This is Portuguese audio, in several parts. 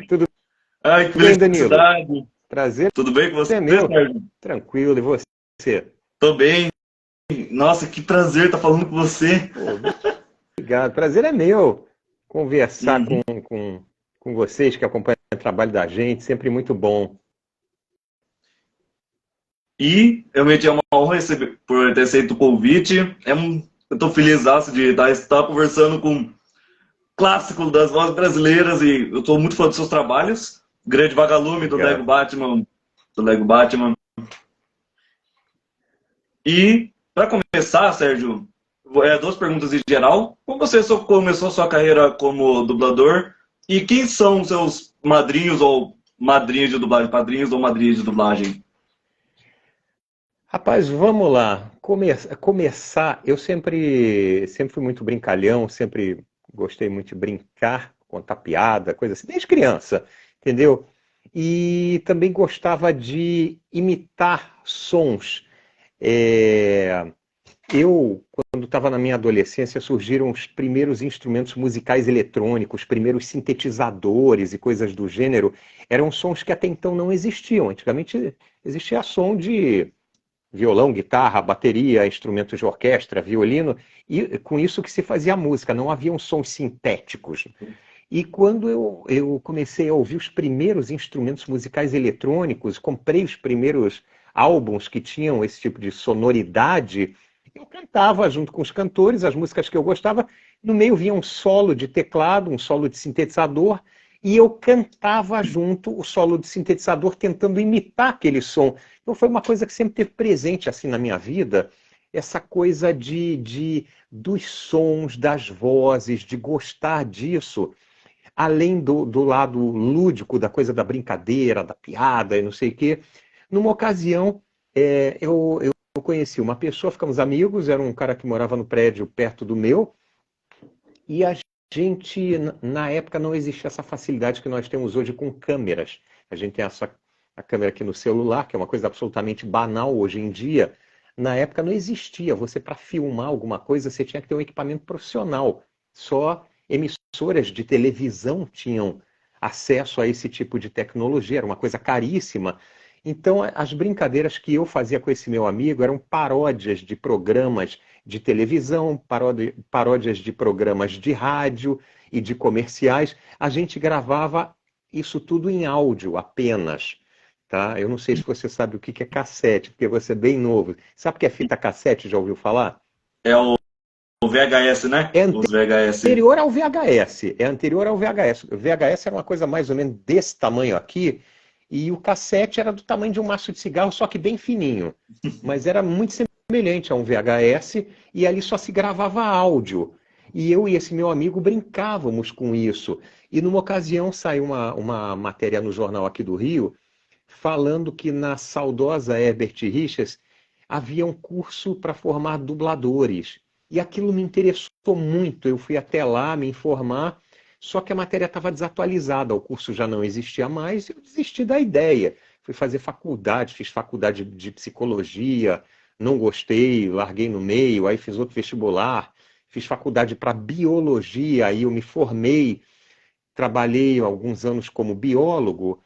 Tudo Ai, que bem, Danilo? felicidade. Prazer Tudo bem com você, é meu. Sérgio? Tranquilo, e você? Tô bem. Nossa, que prazer estar falando com você. Pô, obrigado. Prazer é meu conversar Uhum. com vocês que acompanham o trabalho da gente, sempre muito bom. E realmente é uma honra por ter aceito o convite. Eu tô feliz de estar conversando com um clássico das vozes brasileiras e eu tô muito fã dos seus trabalhos. Grande Vagalume do Lego Obrigado. Batman, do Lego Batman. E para começar, Sérgio, duas perguntas em geral. Como você começou sua carreira como dublador e quem são seus madrinhos ou madrinhas de dublagem, padrinhos ou madrinhas de dublagem? Rapaz, vamos lá. Começar, eu sempre fui muito brincalhão, sempre gostei muito de brincar, contar piada, coisa assim, desde criança, entendeu? E também gostava de imitar sons. É, quando estava na minha adolescência, surgiram os primeiros instrumentos musicais eletrônicos, os primeiros sintetizadores e coisas do gênero. Eram sons que até então não existiam. Antigamente existia som de violão, guitarra, bateria, instrumentos de orquestra, violino, e com isso que se fazia música, não haviam sons sintéticos. E quando eu comecei a ouvir os primeiros instrumentos musicais eletrônicos, comprei os primeiros álbuns que tinham esse tipo de sonoridade, eu cantava junto com os cantores as músicas que eu gostava. No meio vinha um solo de teclado, um solo de sintetizador, e eu cantava junto o solo de sintetizador, tentando imitar aquele som. Então foi uma coisa que sempre teve presente assim na minha vida, essa coisa dos sons, das vozes, de gostar disso além do lado lúdico, da coisa da brincadeira, da piada e não sei o quê. Numa ocasião, eu conheci uma pessoa, ficamos amigos, era um cara que morava no prédio perto do meu, e a gente, na época, não existia essa facilidade que nós temos hoje com câmeras. A gente tem a câmera aqui no celular, que é uma coisa absolutamente banal hoje em dia. Na época não existia. Você, para filmar alguma coisa, você tinha que ter um equipamento profissional. Só emissoras de televisão tinham acesso a esse tipo de tecnologia, era uma coisa caríssima. Então, as brincadeiras que eu fazia com esse meu amigo eram paródias de programas de televisão, paródias de programas de rádio e de comerciais. A gente gravava isso tudo em áudio apenas. Tá? Eu não sei se você sabe o que é cassete, porque você é bem novo. Sabe o que é fita cassete? Já ouviu falar? É o VHS, né? É Os VHS. anterior ao VHS. É anterior ao VHS. O VHS era uma coisa mais ou menos desse tamanho aqui, e o cassete era do tamanho de um maço de cigarro, só que bem fininho. Mas era muito semelhante a um VHS, e ali só se gravava áudio. E eu e esse meu amigo brincávamos com isso. E numa ocasião saiu uma matéria no jornal aqui do Rio, falando que na saudosa Herbert Richards havia um curso para formar dubladores. E aquilo me interessou muito. Eu fui até lá me informar, só que a matéria estava desatualizada, o curso já não existia mais, e eu desisti da ideia. Fui fazer faculdade, fiz faculdade de psicologia, não gostei, larguei no meio, aí fiz outro vestibular, fiz faculdade para biologia, aí eu me formei, trabalhei alguns anos como biólogo,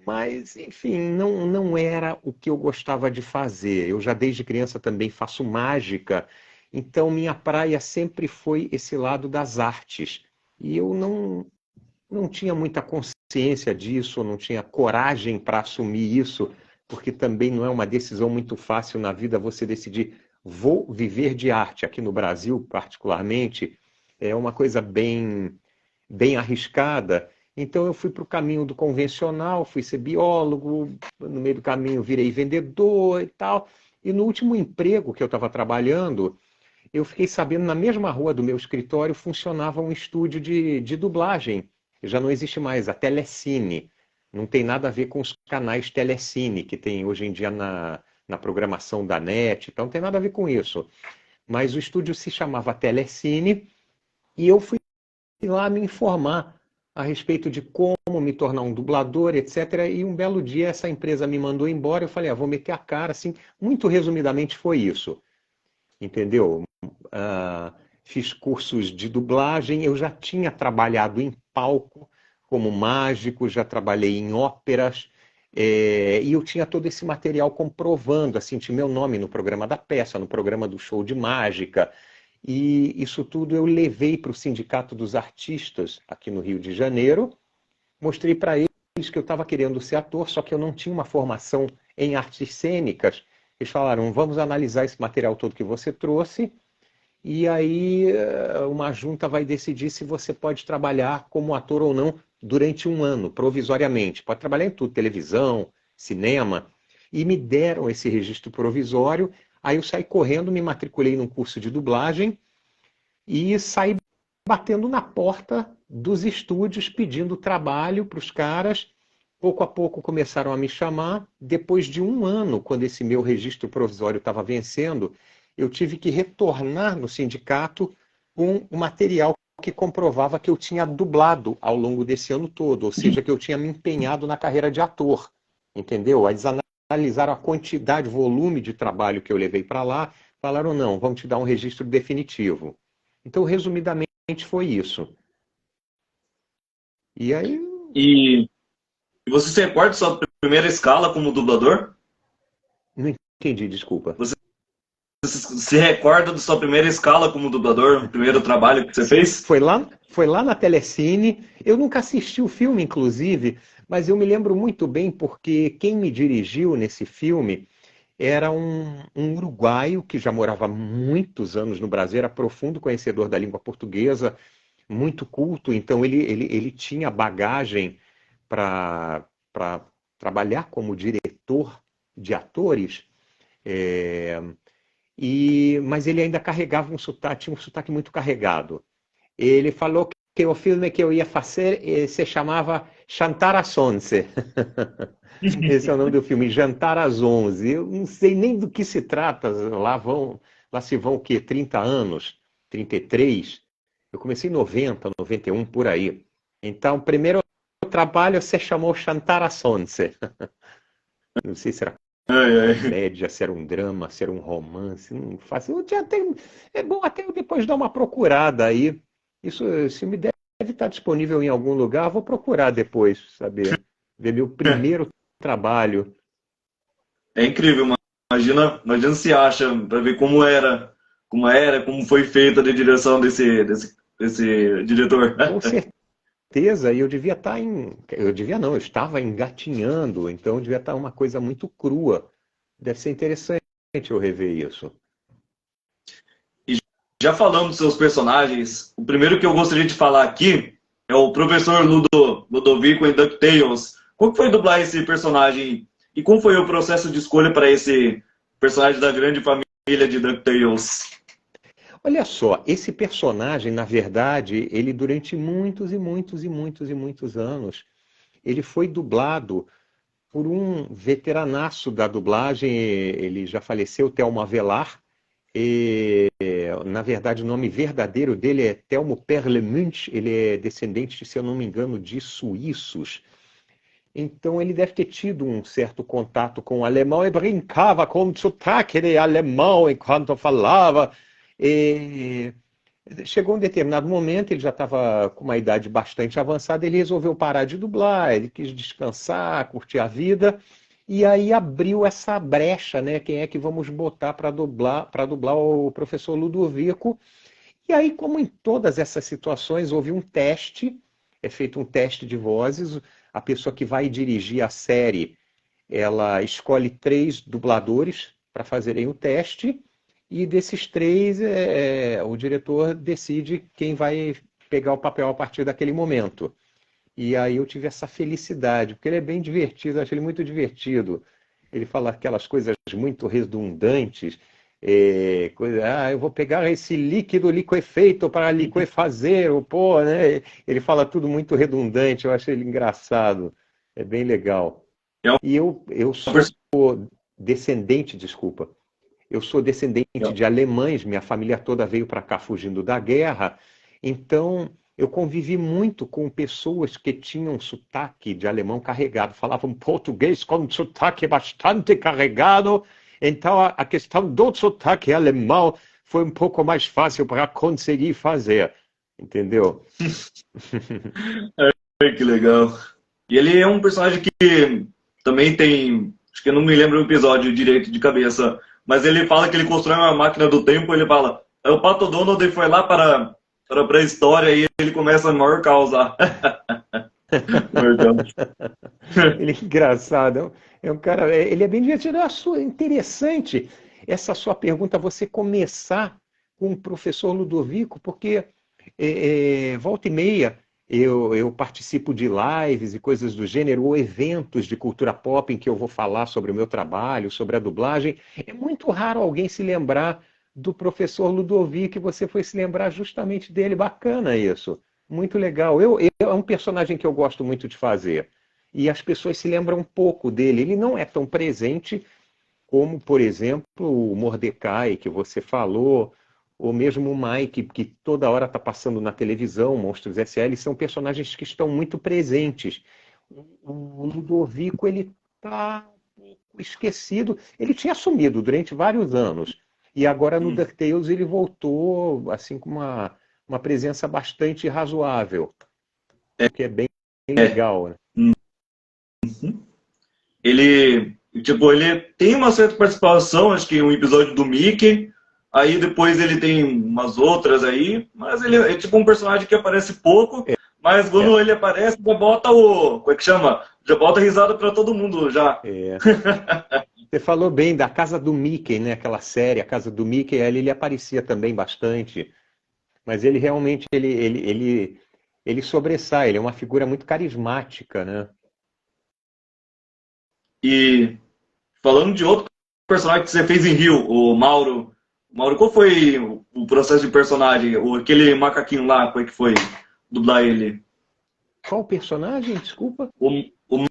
mas, enfim, não era o que eu gostava de fazer. Eu já desde criança também faço mágica, então minha praia sempre foi esse lado das artes. E eu não tinha muita consciência disso, não tinha coragem para assumir isso, porque também não é uma decisão muito fácil na vida você decidir, vou viver de arte. Aqui no Brasil, particularmente, é uma coisa bem arriscada. Então eu fui para o caminho do convencional, fui ser biólogo, no meio do caminho virei vendedor e tal. E no último emprego que eu estava trabalhando, eu fiquei sabendo, na mesma rua do meu escritório funcionava um estúdio de dublagem. Já não existe mais, a Telecine. Não tem nada a ver com os canais Telecine que tem hoje em dia na programação da NET, então não tem nada a ver com isso. Mas o estúdio se chamava Telecine e eu fui lá me informar a respeito de como me tornar um dublador, etc. E um belo dia essa empresa me mandou embora. Eu falei, vou meter a cara, assim. Muito resumidamente foi isso, entendeu? Fiz cursos de dublagem, eu já tinha trabalhado em palco como mágico, já trabalhei em óperas, e eu tinha todo esse material comprovando, assim, tinha meu nome no programa da peça, no programa do show de mágica, e isso tudo eu levei para o Sindicato dos Artistas aqui no Rio de Janeiro, mostrei para eles que eu estava querendo ser ator, só que eu não tinha uma formação em artes cênicas. Eles falaram, vamos analisar esse material todo que você trouxe, e aí uma junta vai decidir se você pode trabalhar como ator ou não durante um ano, provisoriamente. Pode trabalhar em tudo, televisão, cinema. E me deram esse registro provisório, aí eu saí correndo, me matriculei num curso de dublagem e saí batendo na porta dos estúdios, pedindo trabalho para os caras. Pouco a pouco começaram a me chamar. Depois de um ano, quando esse meu registro provisório estava vencendo, eu tive que retornar no sindicato com o material que comprovava que eu tinha dublado ao longo desse ano todo, ou seja, que eu tinha me empenhado na carreira de ator, entendeu? Eles analisaram a quantidade, volume de trabalho que eu levei para lá, falaram, não, vamos te dar um registro definitivo. Então, resumidamente, foi isso. E aí... E você se recorda da sua primeira escala como dublador? Não entendi, desculpa. Você se recorda da sua primeira escala como dublador, o primeiro trabalho que você fez? Foi lá na Telecine. Eu nunca assisti o filme, inclusive, mas eu me lembro muito bem porque quem me dirigiu nesse filme era um uruguaio que já morava há muitos anos no Brasil, era profundo conhecedor da língua portuguesa, muito culto, então ele tinha bagagem para trabalhar como diretor de atores. É, mas ele ainda carregava um sotaque, tinha um sotaque muito carregado. Ele falou que o filme que eu ia fazer se chamava Jantar às 11. Esse é o nome do filme, Jantar às 11. Eu não sei nem do que se trata. Lá se vão o quê? 30 anos? 33? Eu comecei em 90, 91, por aí. Então, o primeiro trabalho se chamou Jantar às 11. Não sei se era comédia, se era um drama, se era um romance, não faço. É bom até eu depois dar uma procurada aí. Isso, se me deve estar disponível em algum lugar, eu vou procurar depois, saber. Ver meu primeiro trabalho. É incrível, imagina se acha, para ver como foi feita a direção desse diretor. Com certeza, e eu devia estar eu devia não, eu estava engatinhando, então devia estar uma coisa muito crua. Deve ser interessante eu rever isso. Já falando dos seus personagens, o primeiro que eu gostaria de falar aqui é o professor Ludovico em DuckTales. Como foi dublar esse personagem e como foi o processo de escolha para esse personagem da grande família de DuckTales? Olha só, esse personagem, na verdade, ele durante muitos e muitos e muitos e muitos anos, ele foi dublado por um veteranaço da dublagem, ele já faleceu, Telmo Avelar. Na verdade, o nome verdadeiro dele é Telmo Perlemunch, ele é descendente, se eu não me engano, de suíços. Então ele deve ter tido um certo contato com o alemão e brincava com o sotaque de alemão enquanto falava. E chegou um determinado momento, ele já estava com uma idade bastante avançada, ele resolveu parar de dublar, ele quis descansar, curtir a vida, e aí abriu essa brecha, né? Quem é que vamos botar para dublar o professor Ludovico? E aí, como em todas essas situações, houve um teste, é feito um teste de vozes, a pessoa que vai dirigir a série, ela escolhe 3 dubladores para fazerem o teste, e desses 3, o diretor decide quem vai pegar o papel a partir daquele momento. E aí eu tive essa felicidade, porque ele é bem divertido, eu acho ele muito divertido. Ele fala aquelas coisas muito redundantes, eu vou pegar esse líquido liquefeito para liquefazer o pó, né? Ele fala tudo muito redundante, eu acho ele engraçado, é bem legal. E eu sou descendente, desculpa, eu sou descendente de alemães, minha família toda veio para cá fugindo da guerra, então eu convivi muito com pessoas que tinham sotaque de alemão carregado, falavam português com sotaque bastante carregado, então a questão do sotaque alemão foi um pouco mais fácil para conseguir fazer, entendeu? Que legal. E ele é um personagem que também tem, acho que eu não me lembro o episódio direito de cabeça, mas ele fala que ele constrói uma máquina do tempo, ele fala, o Pato Donald foi lá para a pré-história e ele começa a maior causa. Ele é engraçado, é um cara, ele é bem divertido. Interessante essa sua pergunta, você começar com o professor Ludovico, porque volta e meia eu participo de lives e coisas do gênero, ou eventos de cultura pop em que eu vou falar sobre o meu trabalho, sobre a dublagem. É muito raro alguém se lembrar do professor Ludovico, e você foi se lembrar justamente dele. Bacana isso. Muito legal. É um personagem que eu gosto muito de fazer. E as pessoas se lembram um pouco dele. Ele não é tão presente como, por exemplo, o Mordecai, que você falou, ou mesmo o Mike, que toda hora está passando na televisão, Monstros S.A., são personagens que estão muito presentes. O Ludovico, ele está esquecido. Ele tinha sumido durante vários anos. E agora no DuckTales ele voltou assim com uma presença bastante razoável, o que é bem legal, né? Ele, tipo, ele tem uma certa participação, acho que um episódio do Mickey, aí depois ele tem umas outras aí, mas ele é tipo um personagem que aparece pouco, mas quando ele aparece, já bota como é que chama? Já bota risada pra todo mundo, já. Você falou bem da Casa do Mickey, né? Aquela série, a Casa do Mickey, ele aparecia também bastante, mas ele realmente, ele sobressai, ele é uma figura muito carismática, né? E falando de outro personagem que você fez em Rio, o Mauro. Mauro, qual foi o processo de personagem? Aquele macaquinho lá, como é que foi dublar ele? Qual personagem? Desculpa. O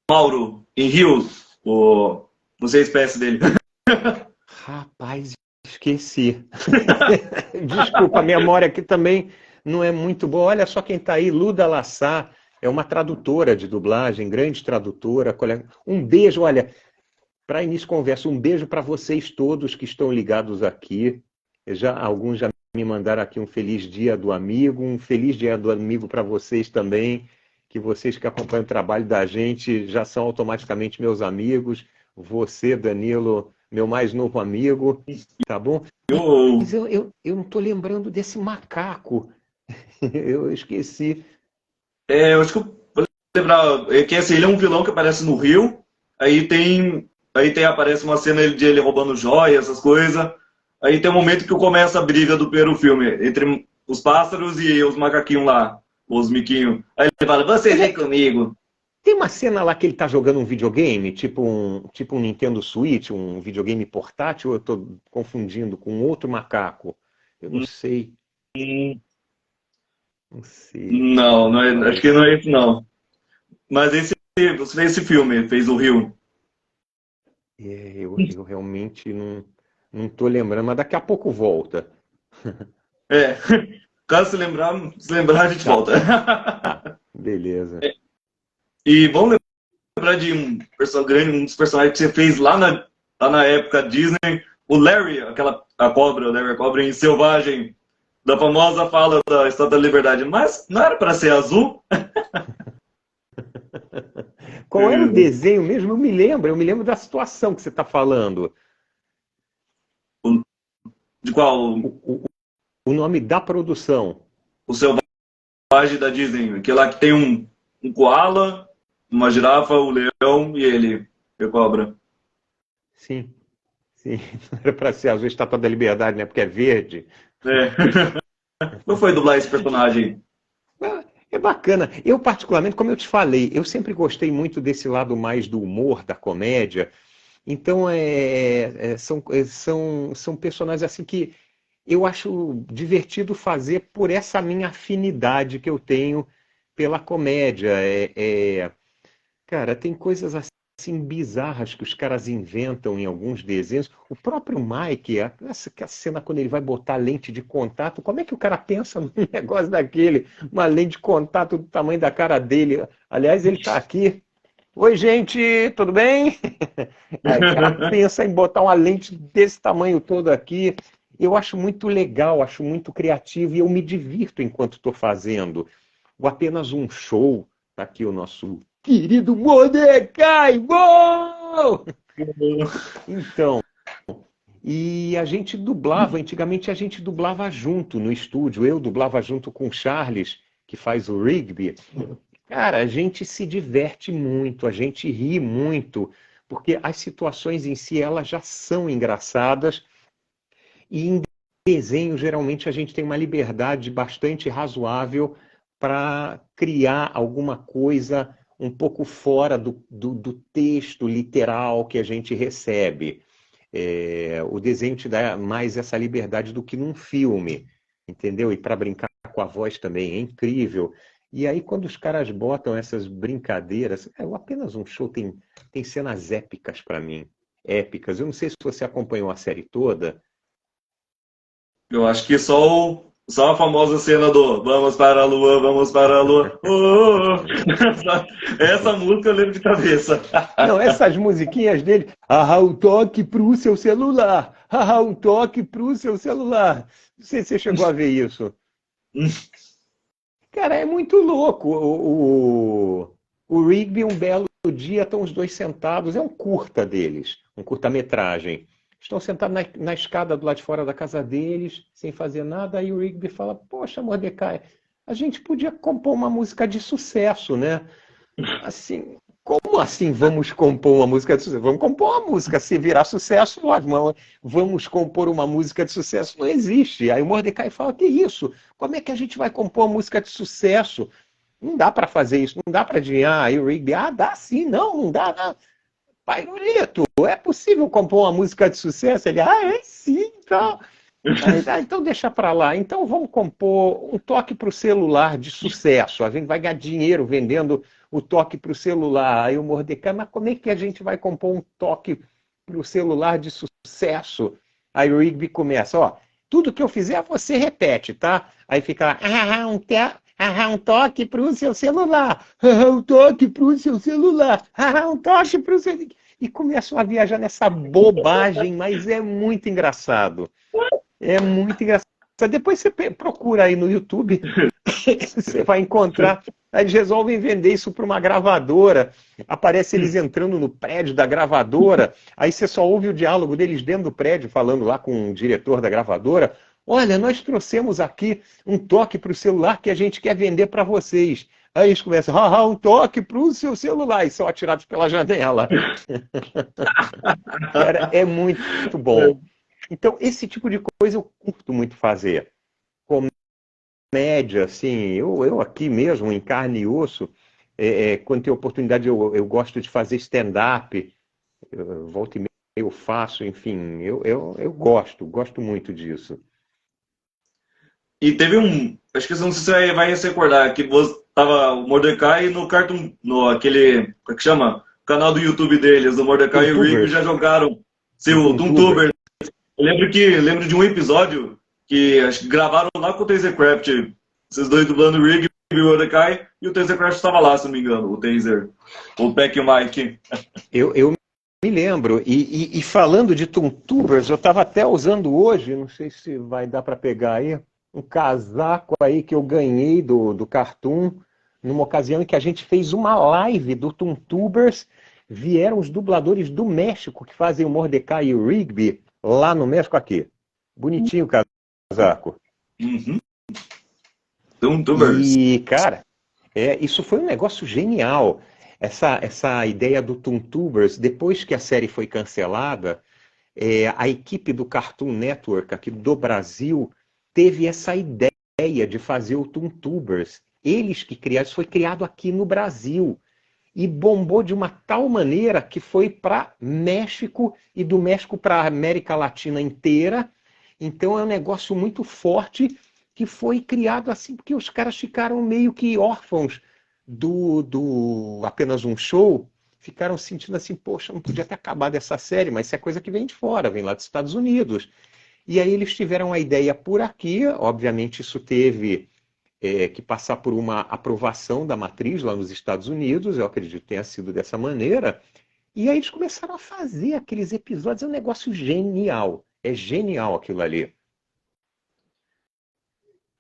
Mauro, em Rio, não sei a espécie dele. Rapaz, esqueci. Desculpa, a memória aqui também não é muito boa. Olha só quem está aí, Luda Lassá, é uma tradutora de dublagem, grande tradutora. Um beijo, olha, para início de conversa, um beijo para vocês todos que estão ligados aqui. Alguns já me mandaram aqui um feliz dia do amigo, um feliz dia do amigo para vocês também, que vocês que acompanham o trabalho da gente já são automaticamente meus amigos. Você, Danilo, meu mais novo amigo, tá bom? Mas eu não estou lembrando desse macaco. Eu esqueci. Eu acho que eu vou lembrar. É que assim, ele é um vilão que aparece no Rio. Aparece uma cena de ele roubando joias, essas coisas. Aí tem um momento que começa a briga do primeiro filme entre os pássaros e os macaquinhos lá, os miquinhos. Aí ele fala, você vem comigo. Tem uma cena lá que ele tá jogando um videogame, tipo um Nintendo Switch, um videogame portátil, ou eu tô confundindo com outro macaco? Eu não sei. Não sei. Não, acho que não é esse não. Mas você fez esse filme, fez o Rio. Eu realmente não tô lembrando, mas daqui a pouco volta. Caso se lembrar, a gente volta. Beleza. E vamos lembrar de um dos personagens que você fez lá na época Disney, o Larry, a cobra, o Larry a cobra em Selvagem, da famosa fala da Estátua da Liberdade. Mas não era para ser azul? Qual era o desenho mesmo? Eu me lembro da situação que você está falando. De qual? O nome da produção. O Selvagem da Disney, aquele lá que tem um koala, uma girafa, o leão e ele, a cobra. Sim. Não era para ser azul, Estátua da Liberdade, né? Porque é verde. Como foi dublar esse personagem? É bacana. Eu, particularmente, como eu te falei, eu sempre gostei muito desse lado mais do humor, da comédia. Então, são personagens assim que eu acho divertido fazer por essa minha afinidade que eu tenho pela comédia. Cara, tem coisas assim bizarras que os caras inventam em alguns desenhos. O próprio Mike, essa cena quando ele vai botar lente de contato, como é que o cara pensa num negócio daquele? Uma lente de contato do tamanho da cara dele. Aliás, ele está aqui. Oi, gente, tudo bem? Aí o cara pensa em botar uma lente desse tamanho todo aqui. Eu acho muito legal, acho muito criativo e eu me divirto enquanto estou fazendo. Ou apenas um show, Tá aqui o nosso querido Mordecai! Uou! Então, e a gente dublava, antigamente a gente dublava junto no estúdio, eu dublava junto com o Charles, que faz o Rigby. Cara, a gente se diverte muito, a gente ri muito, porque as situações em si, elas já são engraçadas, e em desenho, geralmente, a gente tem uma liberdade bastante razoável para criar alguma coisa um pouco fora do texto literal que a gente recebe. O desenho te dá mais essa liberdade do que num filme, entendeu? E para brincar com a voz também é incrível. E aí, quando os caras botam essas brincadeiras, apenas um show tem cenas épicas para mim. Épicas. Eu não sei se você acompanhou a série toda. Eu acho que só a famosa cena do Vamos para a Lua, vamos para a Lua. Oh, oh, oh. Essa música eu lembro de cabeça. Não, essas musiquinhas dele. Ah, um toque pro seu celular. Ah, um toque pro seu celular. Não sei se você chegou a ver isso. Cara, é muito louco. O Rigby, um belo dia, estão os dois sentados. É um curta deles, um curta-metragem. Estão sentados na escada do lado de fora da casa deles, sem fazer nada. Aí o Rigby fala: Poxa, Mordecai, a gente podia compor uma música de sucesso, né? Assim, como assim vamos compor uma música de sucesso? Vamos compor uma música, se virar sucesso, ótimo. Vamos compor uma música de sucesso, não existe. Aí o Mordecai fala: Que isso? Como é que a gente vai compor uma música de sucesso? Não dá para fazer isso, não dá para adivinhar. Aí o Rigby: dá sim, não dá, não. Pai Lulito, é possível compor uma música de sucesso? Ele: é sim, então. Aí, então deixa para lá. Então vamos compor um toque para o celular de sucesso. A gente vai ganhar dinheiro vendendo o toque para o celular. Aí o Mordecai: Mas como é que a gente vai compor um toque para o celular de sucesso? Aí o Rigby começa: tudo que eu fizer você repete, tá? Aí fica: um toque para o seu celular. Um toque para o seu celular. Um toque para o seu... E começam a viajar nessa bobagem, mas é muito engraçado. É muito engraçado. Depois você procura aí no YouTube, você vai encontrar. Aí eles resolvem vender isso para uma gravadora. Aparece eles entrando no prédio da gravadora. Aí você só ouve o diálogo deles dentro do prédio, falando lá com o diretor da gravadora. Olha, nós trouxemos aqui um toque para o celular que a gente quer vender para vocês. Aí eles começam: um toque para o seu celular. E são atirados pela janela. Cara, é muito bom. Então, esse tipo de coisa eu curto muito fazer. Comédia, assim, eu aqui mesmo, em carne e osso, quando tenho oportunidade, eu gosto de fazer stand-up, volta e meia eu faço, enfim, eu gosto muito disso. E teve acho que não sei se você vai se recordar, que tava o Mordecai no Cartoon, aquele, como é que chama? O canal do YouTube deles, o Mordecai e o Rigby já jogaram, o Toontuber. Eu lembro de um episódio que acho que gravaram lá com o Tasercraft, esses dois dublando o Rigby e o Mordecai, e o Tasercraft estava lá, se não me engano, o Taser, o Peck e o Mike. Eu me lembro, e falando de Toontubers, eu estava até usando hoje, não sei se vai dar para pegar aí, um casaco aí que eu ganhei do Cartoon, numa ocasião em que a gente fez uma live do Toontubers. Vieram os dubladores do México que fazem o Mordecai e o Rigby lá no México, aqui. Bonitinho o casaco. Uhum. Toontubers. E, cara, isso foi um negócio genial. Essa ideia do Toontubers, depois que a série foi cancelada, a equipe do Cartoon Network aqui do Brasil teve essa ideia de fazer o Toontubers. Eles que criaram, isso foi criado aqui no Brasil. E bombou de uma tal maneira que foi para México e do México para a América Latina inteira. Então é um negócio muito forte que foi criado assim porque os caras ficaram meio que órfãos do apenas um show. Ficaram sentindo assim: poxa, não podia ter acabado essa série, mas isso é coisa que vem de fora, vem lá dos Estados Unidos. E aí eles tiveram a ideia por aqui. Obviamente isso teve que passar por uma aprovação da matriz lá nos Estados Unidos, eu acredito que tenha sido dessa maneira, e aí eles começaram a fazer aqueles episódios. É um negócio genial, é genial aquilo ali.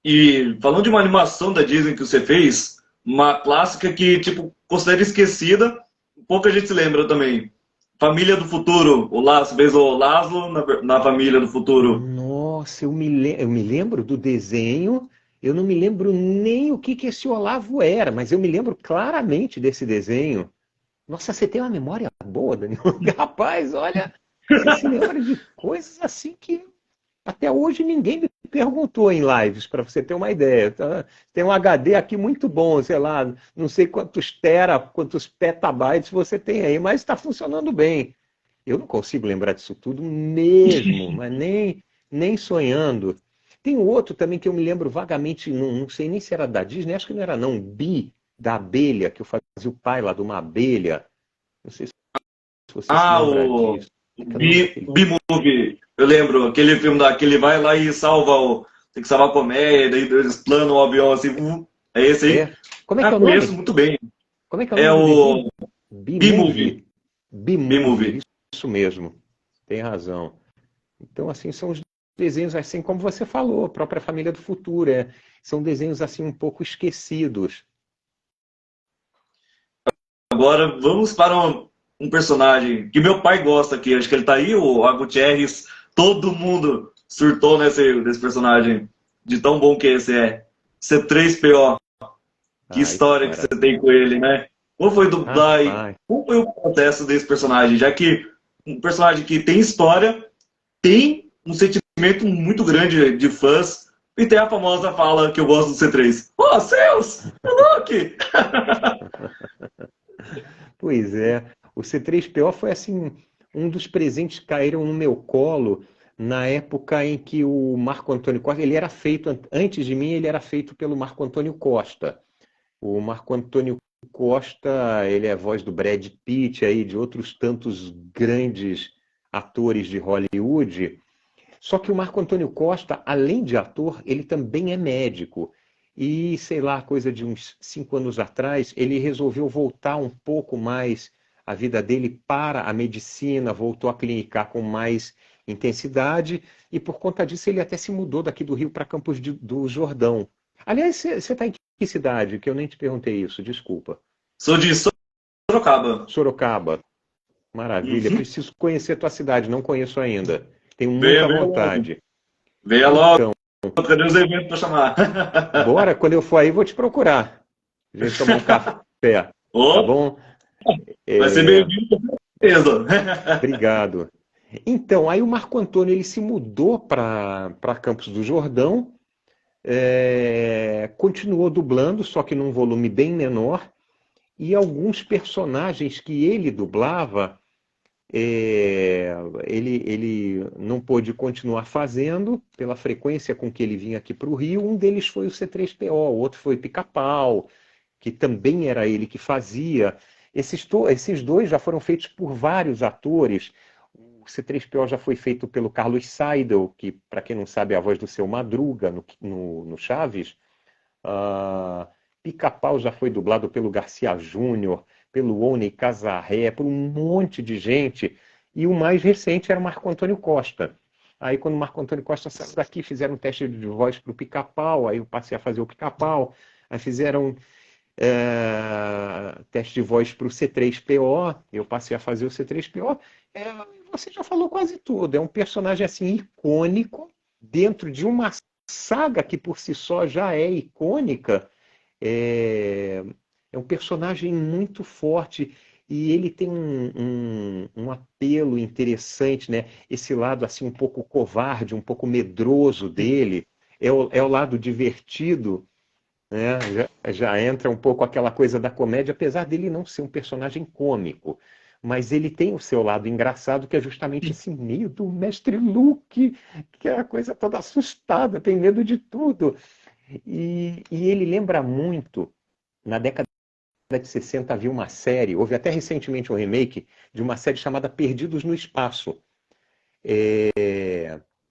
E falando de uma animação da Disney que você fez, uma clássica que, tipo, considera esquecida, pouca gente se lembra também. Família do Futuro, o Laszlo, fez o Laszlo na Família do Futuro. Nossa, eu me lembro do desenho, eu não me lembro nem o que que esse Olavo era, mas eu me lembro claramente desse desenho. Nossa, você tem uma memória boa, Daniel. Rapaz, olha, você se lembra de coisas assim que até hoje ninguém me perguntou em lives, para você ter uma ideia. Tá? Tem um HD aqui muito bom, sei lá, não sei quantos petabytes você tem aí, mas está funcionando bem. Eu não consigo lembrar disso tudo mesmo, mas nem sonhando. Tem outro também que eu me lembro vagamente, não sei nem se era da Disney, acho que não era não, Bi, da abelha, que eu fazia o pai lá de uma abelha. Não sei se você se Ah, lembra o disso. Como é que é o nome daquele filme? B-Movie. Eu lembro, aquele filme da que ele vai lá e salva o. Tem que salvar a comédia, daí eles planam o avião assim. É esse aí? É. Como é que Ah, é o conheço nome? muito bem. Como é que é o É nome do desenho? o B-Movie. B-Movie. B-Movie, B-Movie. isso mesmo. Tem razão. Então, assim, são os desenhos, assim como você falou, a própria Família do Futuro. São desenhos, assim, um pouco esquecidos. Agora vamos para um personagem que meu pai gosta aqui. Acho que ele tá aí, o Gutierrez. Todo mundo surtou nesse personagem. De tão bom que esse é. C3PO. Que Ai, que história que você tem maravilha. com ele, né? Como foi dublar e Rapaz. como foi o processo desse personagem? Já que um personagem que tem história, tem um sentimento muito grande de fãs e tem a famosa fala que eu gosto do C3. Oh, céus! O Luke! Pois é. O C3PO foi, assim, um dos presentes que caíram no meu colo na época em que o Marco Antônio Costa, ele era feito, antes de mim, ele era feito pelo Marco Antônio Costa. O Marco Antônio Costa, ele é a voz do Brad Pitt aí, de outros tantos grandes atores de Hollywood. Só que o Marco Antônio Costa, além de ator, ele também é médico. E, sei lá, coisa de uns 5 anos atrás, ele resolveu voltar um pouco mais a vida dele para a medicina, voltou a clinicar com mais intensidade, e por conta disso ele até se mudou daqui do Rio para do Jordão. Aliás, você está em que cidade? Que eu nem te perguntei isso, desculpa. Sou de Sorocaba. Sorocaba. Maravilha. Uhum. Preciso conhecer a tua cidade, não conheço ainda. Tenho Venha, muita venha logo. vontade. Venha logo. Então, Cadê os eventos para chamar? bora, quando eu for aí, vou te procurar. A gente tomar um café, tá Oh, bom? vai ser É, bem-vindo, com certeza. obrigado. Então, aí o Marco Antônio ele se mudou para Campos do Jordão, continuou dublando, só que num volume bem menor, e alguns personagens que ele dublava, é, ele não pôde continuar fazendo pela frequência com que ele vinha aqui para o Rio. Um deles foi o C3PO, o outro foi Pica-Pau, que também era ele que fazia. Esses dois já foram feitos por vários atores. O C3PO já foi feito pelo Carlos Seidel, que, para quem não sabe, é a voz do Seu Madruga no Chaves. Ah, Pica-Pau já foi dublado pelo Garcia Júnior, pelo Oni Casarré, por um monte de gente. E o mais recente era o Marco Antônio Costa. Aí, quando o Marco Antônio Costa saiu daqui, fizeram um teste de voz para o Pica-Pau, aí eu passei a fazer o Pica-Pau. Aí fizeram teste de voz para o C3PO, eu passei a fazer o C3PO. É, você já falou quase tudo. É um personagem assim icônico dentro de uma saga que por si só já é icônica. É, é um personagem muito forte e ele tem um apelo interessante, né? Esse lado assim um pouco covarde, um pouco medroso dele. É o lado divertido, né? Já entra um pouco aquela coisa da comédia, apesar dele não ser um personagem cômico. Mas ele tem o seu lado engraçado, que é justamente esse medo, o mestre Luke, que é a coisa toda assustada, tem medo de tudo. E ele lembra muito, na década de 60 havia uma série, houve até recentemente um remake, de uma série chamada Perdidos no Espaço.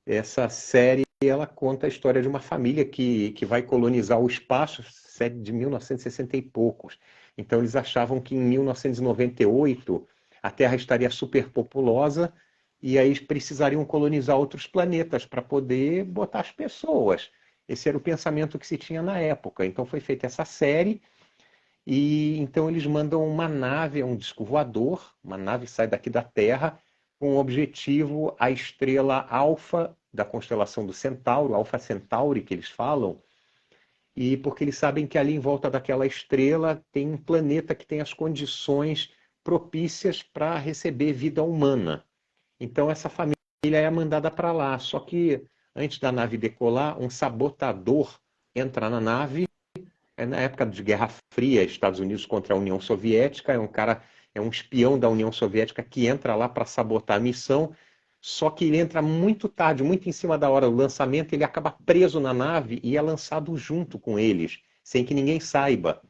Essa série ela conta a história de uma família que vai colonizar o espaço, série de 1960 e poucos. Então eles achavam que em 1998 a Terra estaria superpopulosa e aí eles precisariam colonizar outros planetas para poder botar as pessoas. Esse era o pensamento que se tinha na época. Então foi feita essa série. E então eles mandam uma nave, é um disco voador, uma nave sai daqui da Terra com o objetivo a estrela Alfa da constelação do Centauro, Alfa Centauri que eles falam, e porque eles sabem que ali em volta daquela estrela tem um planeta que tem as condições propícias para receber vida humana. Então essa família é mandada para lá, só que antes da nave decolar, um sabotador entra na nave. É na época de Guerra Fria, Estados Unidos contra a União Soviética, é um espião da União Soviética que entra lá para sabotar a missão, só que ele entra muito tarde, muito em cima da hora do lançamento, ele acaba preso na nave e é lançado junto com eles, sem que ninguém saiba.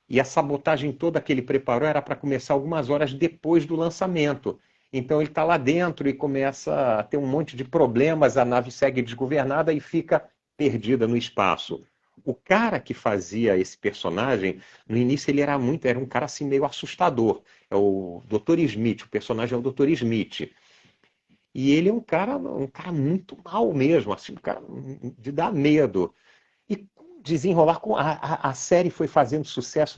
E a sabotagem toda que ele preparou era para começar algumas horas depois do lançamento. Então ele está lá dentro e começa a ter um monte de problemas, a nave segue desgovernada e fica perdida no espaço. O cara que fazia esse personagem, no início ele era um cara assim meio assustador. É o Dr. Smith, o personagem é o Dr. Smith. E ele é um cara muito mal mesmo, assim, um cara de dar medo. E desenrolar com a série foi fazendo sucesso,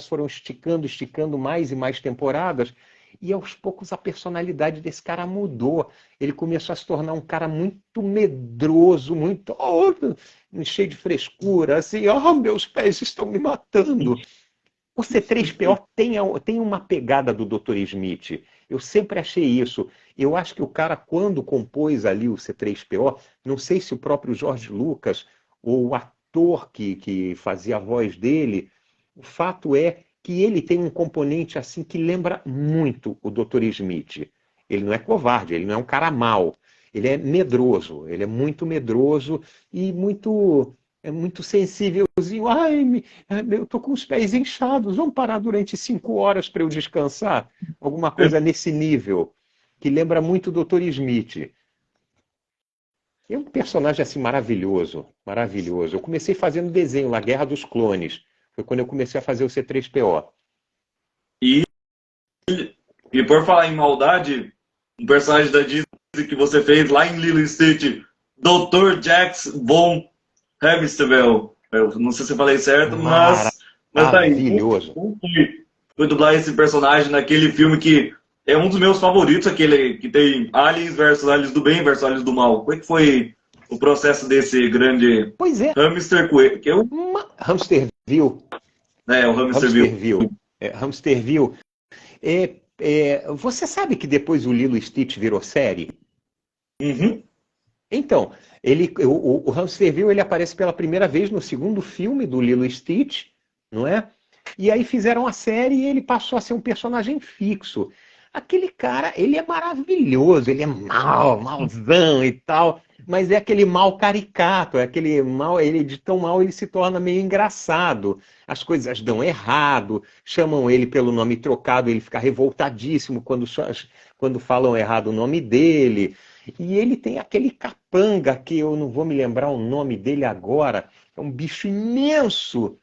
foram esticando mais e mais temporadas. E aos poucos a personalidade desse cara mudou. Ele começou a se tornar um cara muito medroso, muito cheio de frescura, assim, meus pés estão me matando. O C3PO tem uma pegada do Dr. Smith. Eu sempre achei isso. Eu acho que o cara, quando compôs ali o C3PO, não sei se o próprio George Lucas ou o ator que fazia a voz dele, o fato é que ele tem um componente assim que lembra muito o Dr. Smith. Ele não é covarde, ele não é um cara mau. Ele é medroso, ele é muito medroso e muito sensívelzinho. Eu tô com os pés inchados, vamos parar durante 5 horas para eu descansar? Alguma coisa nesse nível, que lembra muito o Dr. Smith. É um personagem assim maravilhoso, maravilhoso. Eu comecei fazendo desenho lá, Guerra dos Clones. Foi quando eu comecei a fazer o C3PO. E por falar em maldade, um personagem da Disney que você fez lá em Lilo e Stitch, Dr. Jax von Hamsterville. Eu não sei se eu falei certo, mas tá aí. Maravilhoso. Foi dublar esse personagem naquele filme que é um dos meus favoritos, aquele que tem aliens versus aliens do bem versus aliens do mal. Como é que foi o processo desse grande hamster coelho? Que é o Hamsterville. É, o Hamsterville. Hamsterville. Você sabe que depois o Lilo e Stitch virou série? Uhum. Então, o Hamsterville ele aparece pela primeira vez no segundo filme do Lilo e Stitch, não é? E aí fizeram a série e ele passou a ser um personagem fixo. Aquele cara, ele é maravilhoso, ele é mauzão e tal, mas é aquele mal caricato, é aquele mal, ele de tão mal ele se torna meio engraçado. As coisas dão errado, chamam ele pelo nome trocado, ele fica revoltadíssimo quando falam errado o nome dele. E ele tem aquele capanga, que eu não vou me lembrar o nome dele agora, é um bicho imenso.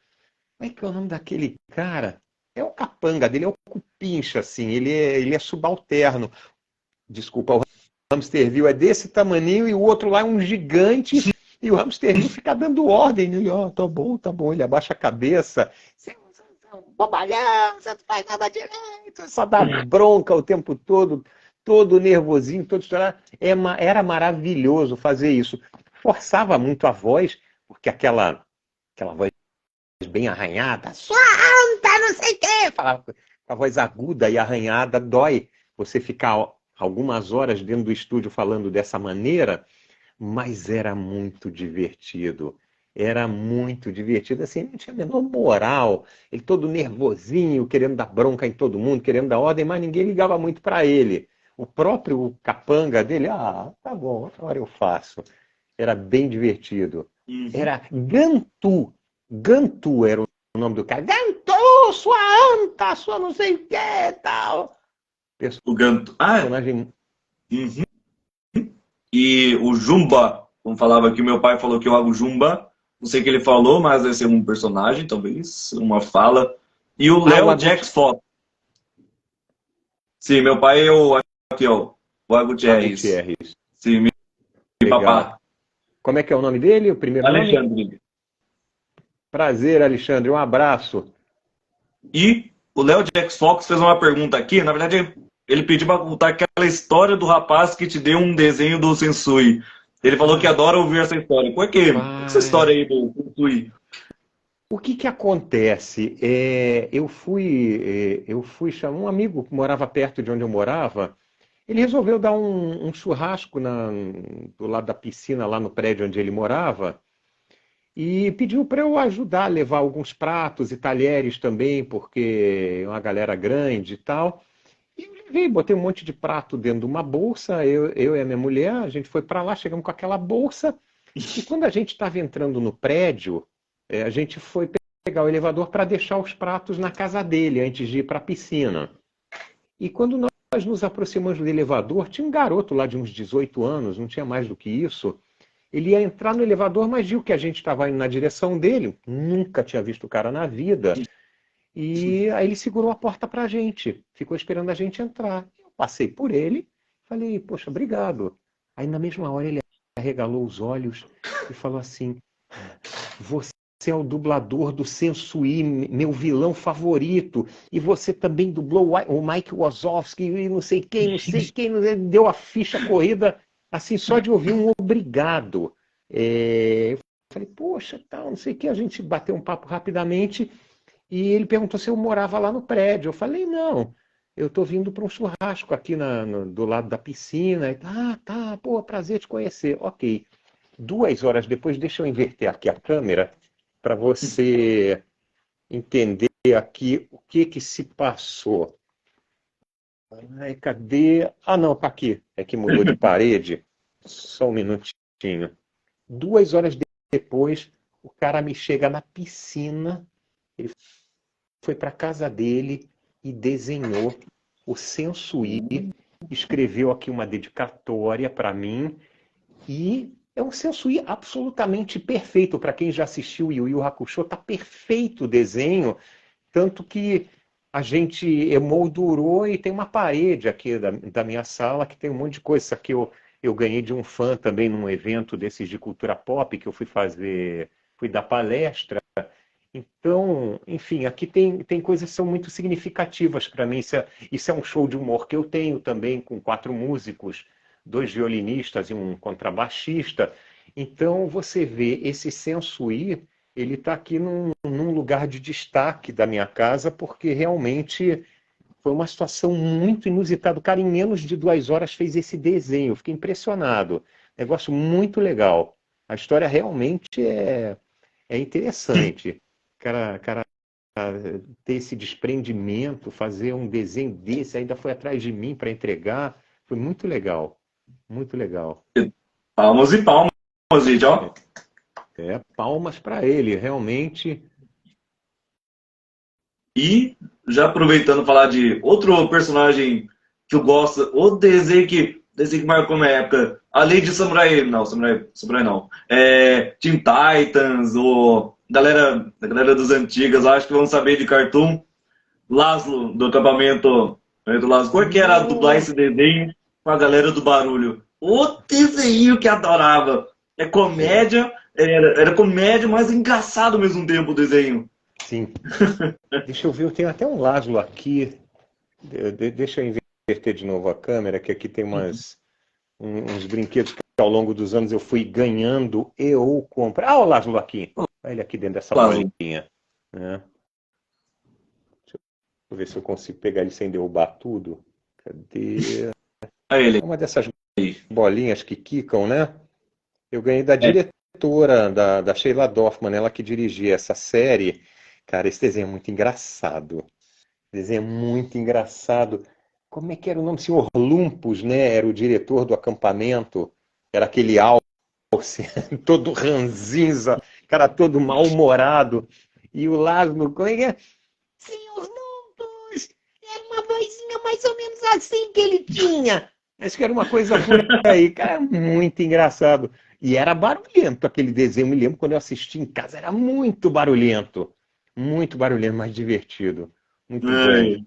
Como é que é o nome daquele cara? É o capanga dele, é o cupincha, assim, ele é subalterno. Desculpa, o Hamsterville é desse tamaninho e o outro lá é um gigante e o Hamsterville fica dando ordem. Né? Tá bom, ele abaixa a cabeça. Você é um bobalhão, você não faz nada direito, só dá bronca o tempo todo nervosinho, todo estourado. Era maravilhoso fazer isso. Forçava muito a voz, porque aquela voz bem arranhada, sua anta, não sei o quê, falava com a voz aguda e arranhada, dói você ficar algumas horas dentro do estúdio falando dessa maneira, mas era muito divertido. Era muito divertido, assim, não tinha a menor moral, ele todo nervosinho, querendo dar bronca em todo mundo, querendo dar ordem, mas ninguém ligava muito para ele. O próprio capanga dele, tá bom, outra hora eu faço. Era bem divertido. Era Gantu. Gantu era o nome do cara. Gantu, sua anta, sua não sei o que tal. O Gantu. Personagem... E o Jumba, como falava aqui, meu pai falou que eu hago Jumba. Não sei o que ele falou, mas deve ser um personagem, talvez, uma fala. E o Léo Jax Fox. Sim, meu pai é o Gutierrez. Sim, meu papá. Como é que é o nome dele? O primeiro Alexandre. Nome? Prazer, Alexandre. Um abraço. E o Léo Jax Fox fez uma pergunta aqui. Na verdade, ele pediu para contar aquela história do rapaz que te deu um desenho do Sensui. Ele falou que Ah, adora ouvir essa história. Por quê? Qual é essa vai. história aí do Sensui? O que que acontece? Eu fui chamar um amigo que morava perto de onde eu morava. Ele resolveu dar um churrasco do lado da piscina, lá no prédio onde ele morava, e pediu para eu ajudar a levar alguns pratos e talheres também, porque é uma galera grande e tal. E eu levei, botei um monte de prato dentro de uma bolsa, eu e a minha mulher, a gente foi para lá, chegamos com aquela bolsa, e quando a gente estava entrando no prédio, a gente foi pegar o elevador para deixar os pratos na casa dele, antes de ir para a piscina. E quando nós nos aproximamos do elevador, tinha um garoto lá de uns 18 anos, não tinha mais do que isso. Ele ia entrar no elevador, mas viu que a gente estava indo na direção dele, nunca tinha visto o cara na vida, e aí ele segurou a porta para a gente, ficou esperando a gente entrar. Eu passei por ele, falei, poxa, obrigado. Aí na mesma hora ele arregalou os olhos e falou assim: você é o dublador do Sensui, meu vilão favorito, e você também dublou o Mike Wazowski, e não sei quem, não sei quem, deu a ficha corrida, assim, só de ouvir um obrigado. Eu falei, poxa, tal, não sei o que, a gente bateu um papo rapidamente, e ele perguntou se eu morava lá no prédio. Eu falei, não, eu estou vindo para um churrasco aqui do lado da piscina. Ah, tá, pô, prazer te conhecer. Ok. 2 horas depois, deixa eu inverter aqui a câmera para você entender aqui o que que se passou. Ai, cadê? Ah, não, tá aqui. É que mudou de parede. Só um minutinho. 2 horas depois, o cara me chega na piscina. Ele foi para casa dele e desenhou o Sensui, escreveu aqui uma dedicatória para mim e é um Sensui absolutamente perfeito. Para quem já assistiu Yu Yu Hakusho, tá perfeito o desenho, tanto que a gente emoldurou e tem uma parede aqui da minha sala que tem um monte de coisa. Isso aqui eu ganhei de um fã também num evento desses de cultura pop que eu fui dar palestra. Então, enfim, aqui tem coisas que são muito significativas para mim. Isso é um show de humor que eu tenho também, com 4 músicos, 2 violinistas e um contrabaixista. Então, você vê esse Sensui, ele está aqui num lugar de destaque da minha casa, porque realmente foi uma situação muito inusitada. O cara, em menos de 2 horas, fez esse desenho. Eu fiquei impressionado. Negócio muito legal. A história realmente é interessante. Cara ter esse desprendimento, fazer um desenho desse, ainda foi atrás de mim para entregar, foi muito legal, muito legal. Palmas e palmas, gente, ó. Palmas para ele, realmente. E, já aproveitando falar de outro personagem que eu gosto, o desenho que marcou minha época, além de Samurai, não, Samurai não, Teen Titans, ou da galera das antigas, acho que vão saber de Cartoon, Laszlo, do acampamento Laszlo, qual que era dublar esse Nossa, desenho com a galera do barulho? O desenho que adorava, é, era comédia, mas engraçado ao mesmo tempo o desenho. sim. Deixa eu ver, eu tenho até um Laszlo aqui. Deixa eu inverter de novo a câmera, que aqui tem uns brinquedos que ao longo dos anos eu fui ganhando e ou comprar. Ah, o Laszlo aqui. Olha ele aqui dentro dessa Laszlo. bolinha, né? Vou ver se eu consigo pegar ele sem derrubar tudo. Cadê? Aí ele. É uma dessas bolinhas que quicam, né? Eu ganhei da diretora, da Sheila Dorfman, ela que dirigia essa série. Cara, esse desenho é muito engraçado. Desenho é muito engraçado. Como é que era o nome? Senhor Lumpus, né? Era o diretor do acampamento. Era aquele alce, todo ranzinza, cara todo mal-humorado. E o Laszlo, como é que é? Senhor Lumpus! Era uma vozinha mais ou menos assim que ele tinha. Acho que era uma coisa por aí. Cara, muito engraçado. E era barulhento aquele desenho. Me lembro quando eu assisti em casa, era muito barulhento. Muito barulhento, mas divertido. Muito bom. Ai,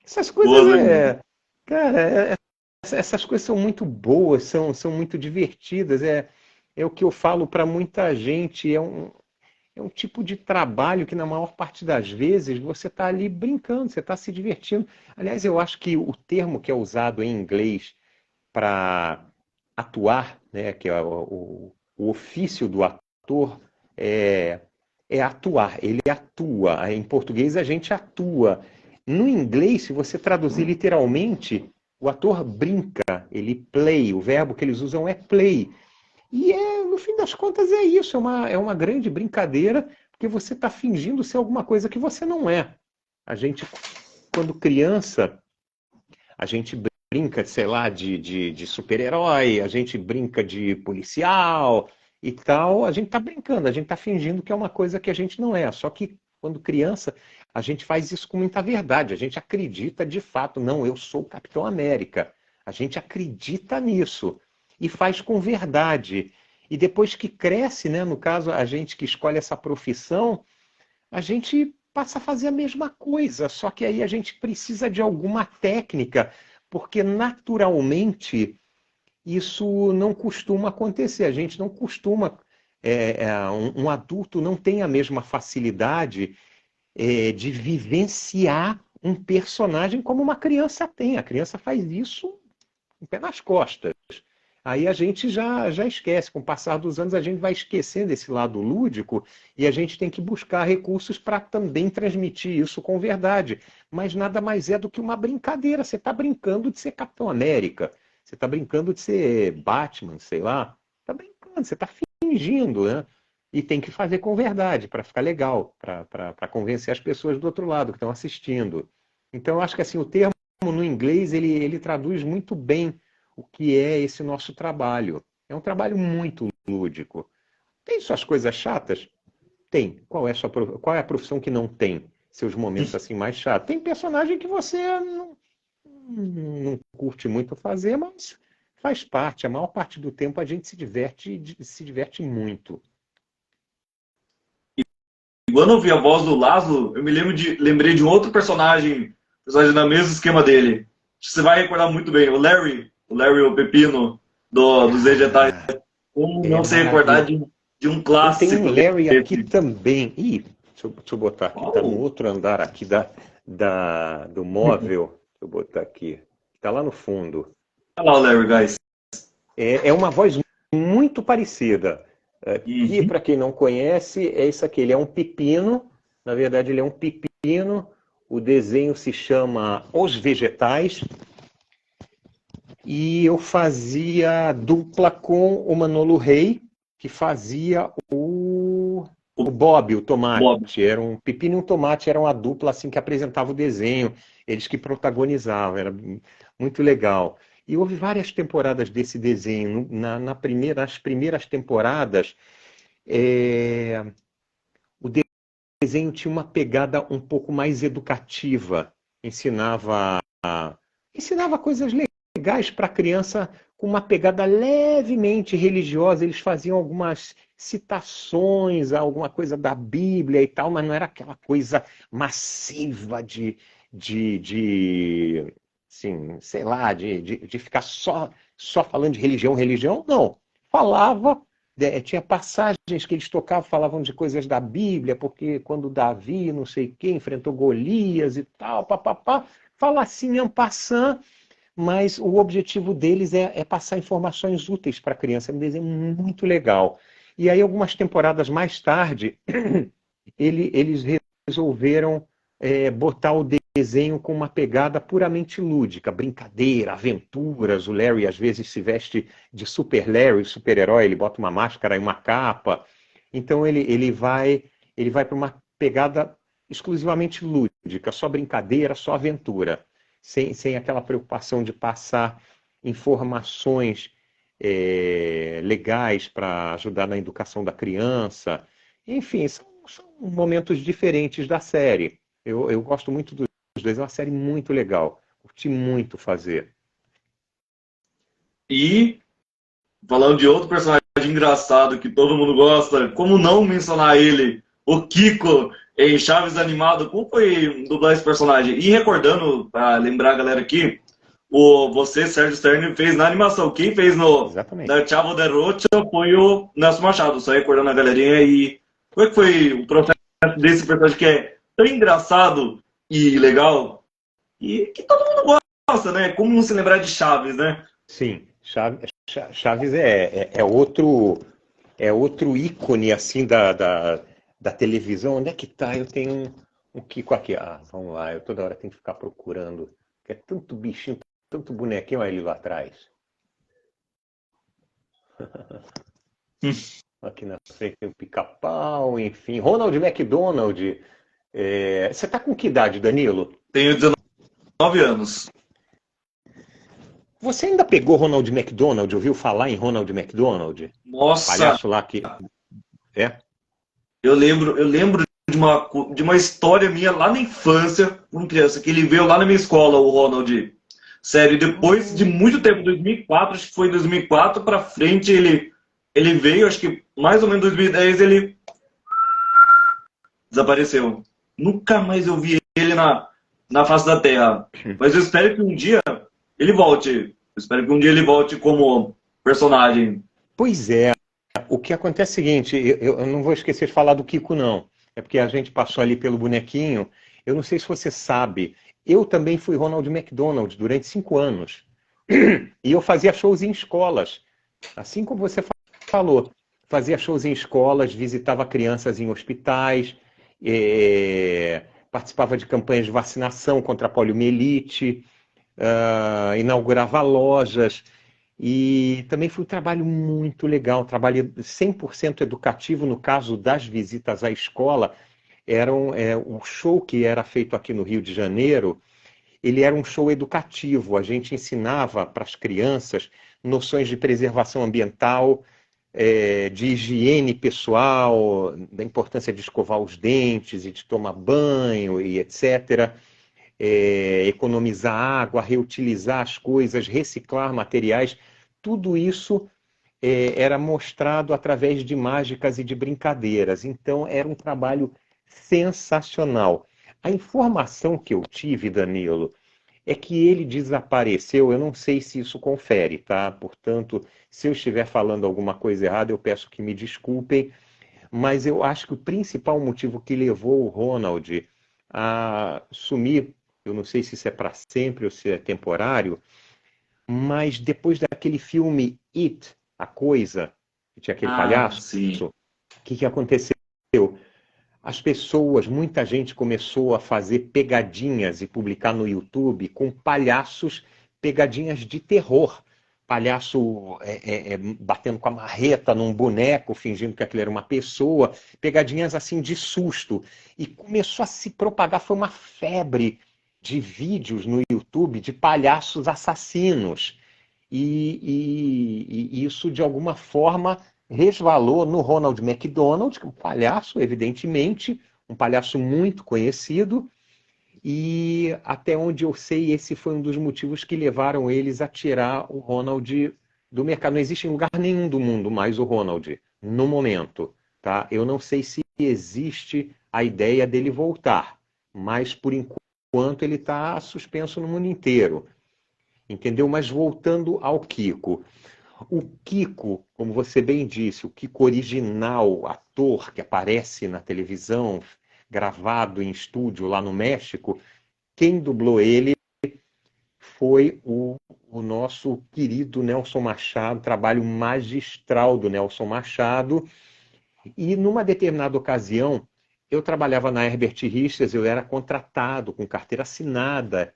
Essas boa coisas lembrança. cara, essas coisas são muito boas, são muito divertidas. É o que eu falo para muita gente. é um tipo de trabalho que, na maior parte das vezes, você está ali brincando, você está se divertindo. Aliás, eu acho que o termo que é usado em inglês para atuar, né, que é o ofício do ator, é, é atuar, ele atua. Em português, a gente atua. No inglês, se você traduzir literalmente, o ator brinca, ele play, o verbo que eles usam é play. E no fim das contas é isso, é uma grande brincadeira, porque você está fingindo ser alguma coisa que você não é. A gente, quando criança, a gente brinca, sei lá, de super-herói, a gente brinca de policial e tal, a gente está brincando, a gente está fingindo que é uma coisa que a gente não é. Só que quando criança, a gente faz isso com muita verdade, a gente acredita de fato, não, eu sou o Capitão América. A gente acredita nisso e faz com verdade. E depois que cresce, né, no caso, a gente que escolhe essa profissão, a gente passa a fazer a mesma coisa, só que aí a gente precisa de alguma técnica, porque naturalmente isso não costuma acontecer. A gente não costuma, um adulto não tem a mesma facilidade de vivenciar um personagem como uma criança tem. A criança faz isso com o pé nas costas. Aí a gente já esquece. Com o passar dos anos, a gente vai esquecendo esse lado lúdico e a gente tem que buscar recursos para também transmitir isso com verdade. Mas nada mais é do que uma brincadeira. Você está brincando de ser Capitão América. Você está brincando de ser Batman, sei lá. Está brincando, você está fingindo, né? E tem que fazer com verdade para ficar legal, para convencer as pessoas do outro lado que estão assistindo. Então, eu acho que assim, o termo no inglês ele traduz muito bem o que é esse nosso trabalho. É um trabalho muito lúdico. Tem suas coisas chatas? Tem. Qual é a profissão que não tem seus momentos assim mais chatos? Tem personagem que você não curte muito fazer, mas faz parte. A maior parte do tempo a gente se diverte muito. Quando eu vi a voz do Laszlo, eu lembrei de um outro personagem no mesmo esquema dele. Você vai recordar muito bem, o Larry, o Pepino dos Vegetais. Como não se recordar de um clássico. Tem um Larry aqui também. Ih, deixa eu botar aqui, tá no outro andar aqui do móvel. Deixa eu botar aqui. Tá lá no fundo. Olha lá o Larry, guys. É uma voz muito parecida. Aqui, para quem não conhece, é isso aqui. Ele é um pepino. Na verdade, ele é um pepino. O desenho se chama Os Vegetais. E eu fazia dupla com o Manolo Rey, que fazia o Bob, o tomate. Bob. Era um pepino e um tomate, era uma dupla assim que apresentava o desenho. Eles que protagonizavam, era muito legal. E houve várias temporadas desse desenho. Nas primeiras temporadas, o desenho tinha uma pegada um pouco mais educativa. Ensinava coisas legais para a criança com uma pegada levemente religiosa. Eles faziam algumas citações, alguma coisa da Bíblia e tal, mas não era aquela coisa massiva de assim, sei lá, de ficar só falando de religião, não. Falava, tinha passagens que eles tocavam, falavam de coisas da Bíblia, porque quando Davi, não sei quem, enfrentou Golias e tal, papapá, fala assim, en passant, mas o objetivo deles é passar informações úteis para a criança. É um desenho muito legal. E aí, algumas temporadas mais tarde, eles resolveram botar o desenho com uma pegada puramente lúdica, brincadeira, aventuras. O Larry às vezes se veste de Super Larry, super-herói, ele bota uma máscara e uma capa. Então ele vai para uma pegada exclusivamente lúdica, só brincadeira, só aventura, sem aquela preocupação de passar informações legais para ajudar na educação da criança. Enfim, são momentos diferentes da série. Eu gosto muito dos dois, é uma série muito legal. Curti muito fazer. E, falando de outro personagem engraçado que todo mundo gosta, como não mencionar ele, o Kiko, em Chaves Animado, como foi dublar esse personagem? E recordando, para lembrar a galera aqui, você, Sérgio Stern, fez na animação. Quem fez no Chavo del Ocho foi o Nelson Machado, só recordando a galerinha e Como é que foi o processo desse personagem que é tão engraçado e legal e que todo mundo gosta, né? Como não se lembrar de Chaves, né? Sim, Chaves é outro ícone assim da televisão. Onde é que tá? Eu tenho um Kiko aqui. Ah, vamos lá, eu toda hora tenho que ficar procurando. Que é tanto bichinho, tanto bonequinho, olha ele lá atrás. Aqui na frente tem o Pica-Pau, enfim. Ronald McDonald. Você tá com que idade, Danilo? Tenho 19 anos. Você ainda pegou Ronald McDonald? Ouviu falar em Ronald McDonald? Nossa, Palhaço lá que. É? eu lembro de uma história minha lá na infância, com criança, que ele veio lá na minha escola, o Ronald. Sério, depois de muito tempo, 2004, acho que foi 2004 para frente, ele veio, acho que mais ou menos 2010 ele desapareceu. Nunca mais eu vi ele na face da Terra. Mas eu espero que um dia ele volte. Eu espero que um dia ele volte como personagem. Pois é. O que acontece é o seguinte, eu não vou esquecer de falar do Kiko, não. É porque a gente passou ali pelo bonequinho. Eu não sei se você sabe, eu também fui Ronald McDonald durante 5 anos. E eu fazia shows em escolas. Assim como você falou, fazia shows em escolas, visitava crianças em hospitais, participava de campanhas de vacinação contra a poliomielite, inaugurava lojas. E também foi um trabalho muito legal, um trabalho 100% educativo. No caso das visitas à escola, um show que era feito aqui no Rio de Janeiro, ele era um show educativo. A gente ensinava para as crianças noções de preservação ambiental, de higiene pessoal, da importância de escovar os dentes e de tomar banho e etc. Economizar água, reutilizar as coisas, reciclar materiais, tudo isso era mostrado através de mágicas e de brincadeiras. Então era um trabalho sensacional. A informação que eu tive, Danilo, é que ele desapareceu. Eu não sei se isso confere, tá? Portanto, se eu estiver falando alguma coisa errada, eu peço que me desculpem, mas eu acho que o principal motivo que levou o Ronald a sumir, eu não sei se isso é para sempre ou se é temporário, mas depois daquele filme It, A Coisa, que tinha aquele Ah, palhaço, sim. o que aconteceu? As pessoas, muita gente começou a fazer pegadinhas e publicar no YouTube com palhaços, pegadinhas de terror. Palhaço batendo com a marreta num boneco, fingindo que aquilo era uma pessoa, pegadinhas assim de susto. E começou a se propagar, foi uma febre de vídeos no YouTube de palhaços assassinos. E isso, de alguma forma, resvalou no Ronald McDonald, que é um palhaço, evidentemente, um palhaço muito conhecido, e até onde eu sei, esse foi um dos motivos que levaram eles a tirar o Ronald do mercado. Não existe em lugar nenhum do mundo mais o Ronald, no momento. Tá? Eu não sei se existe a ideia dele voltar, mas por enquanto ele está suspenso no mundo inteiro. Entendeu? Mas voltando ao Kiko. O Kiko, como você bem disse, o Kiko original, ator que aparece na televisão, gravado em estúdio lá no México, quem dublou ele foi o nosso querido Nelson Machado, trabalho magistral do Nelson Machado. E numa determinada ocasião, eu trabalhava na Herbert Richards, eu era contratado com carteira assinada.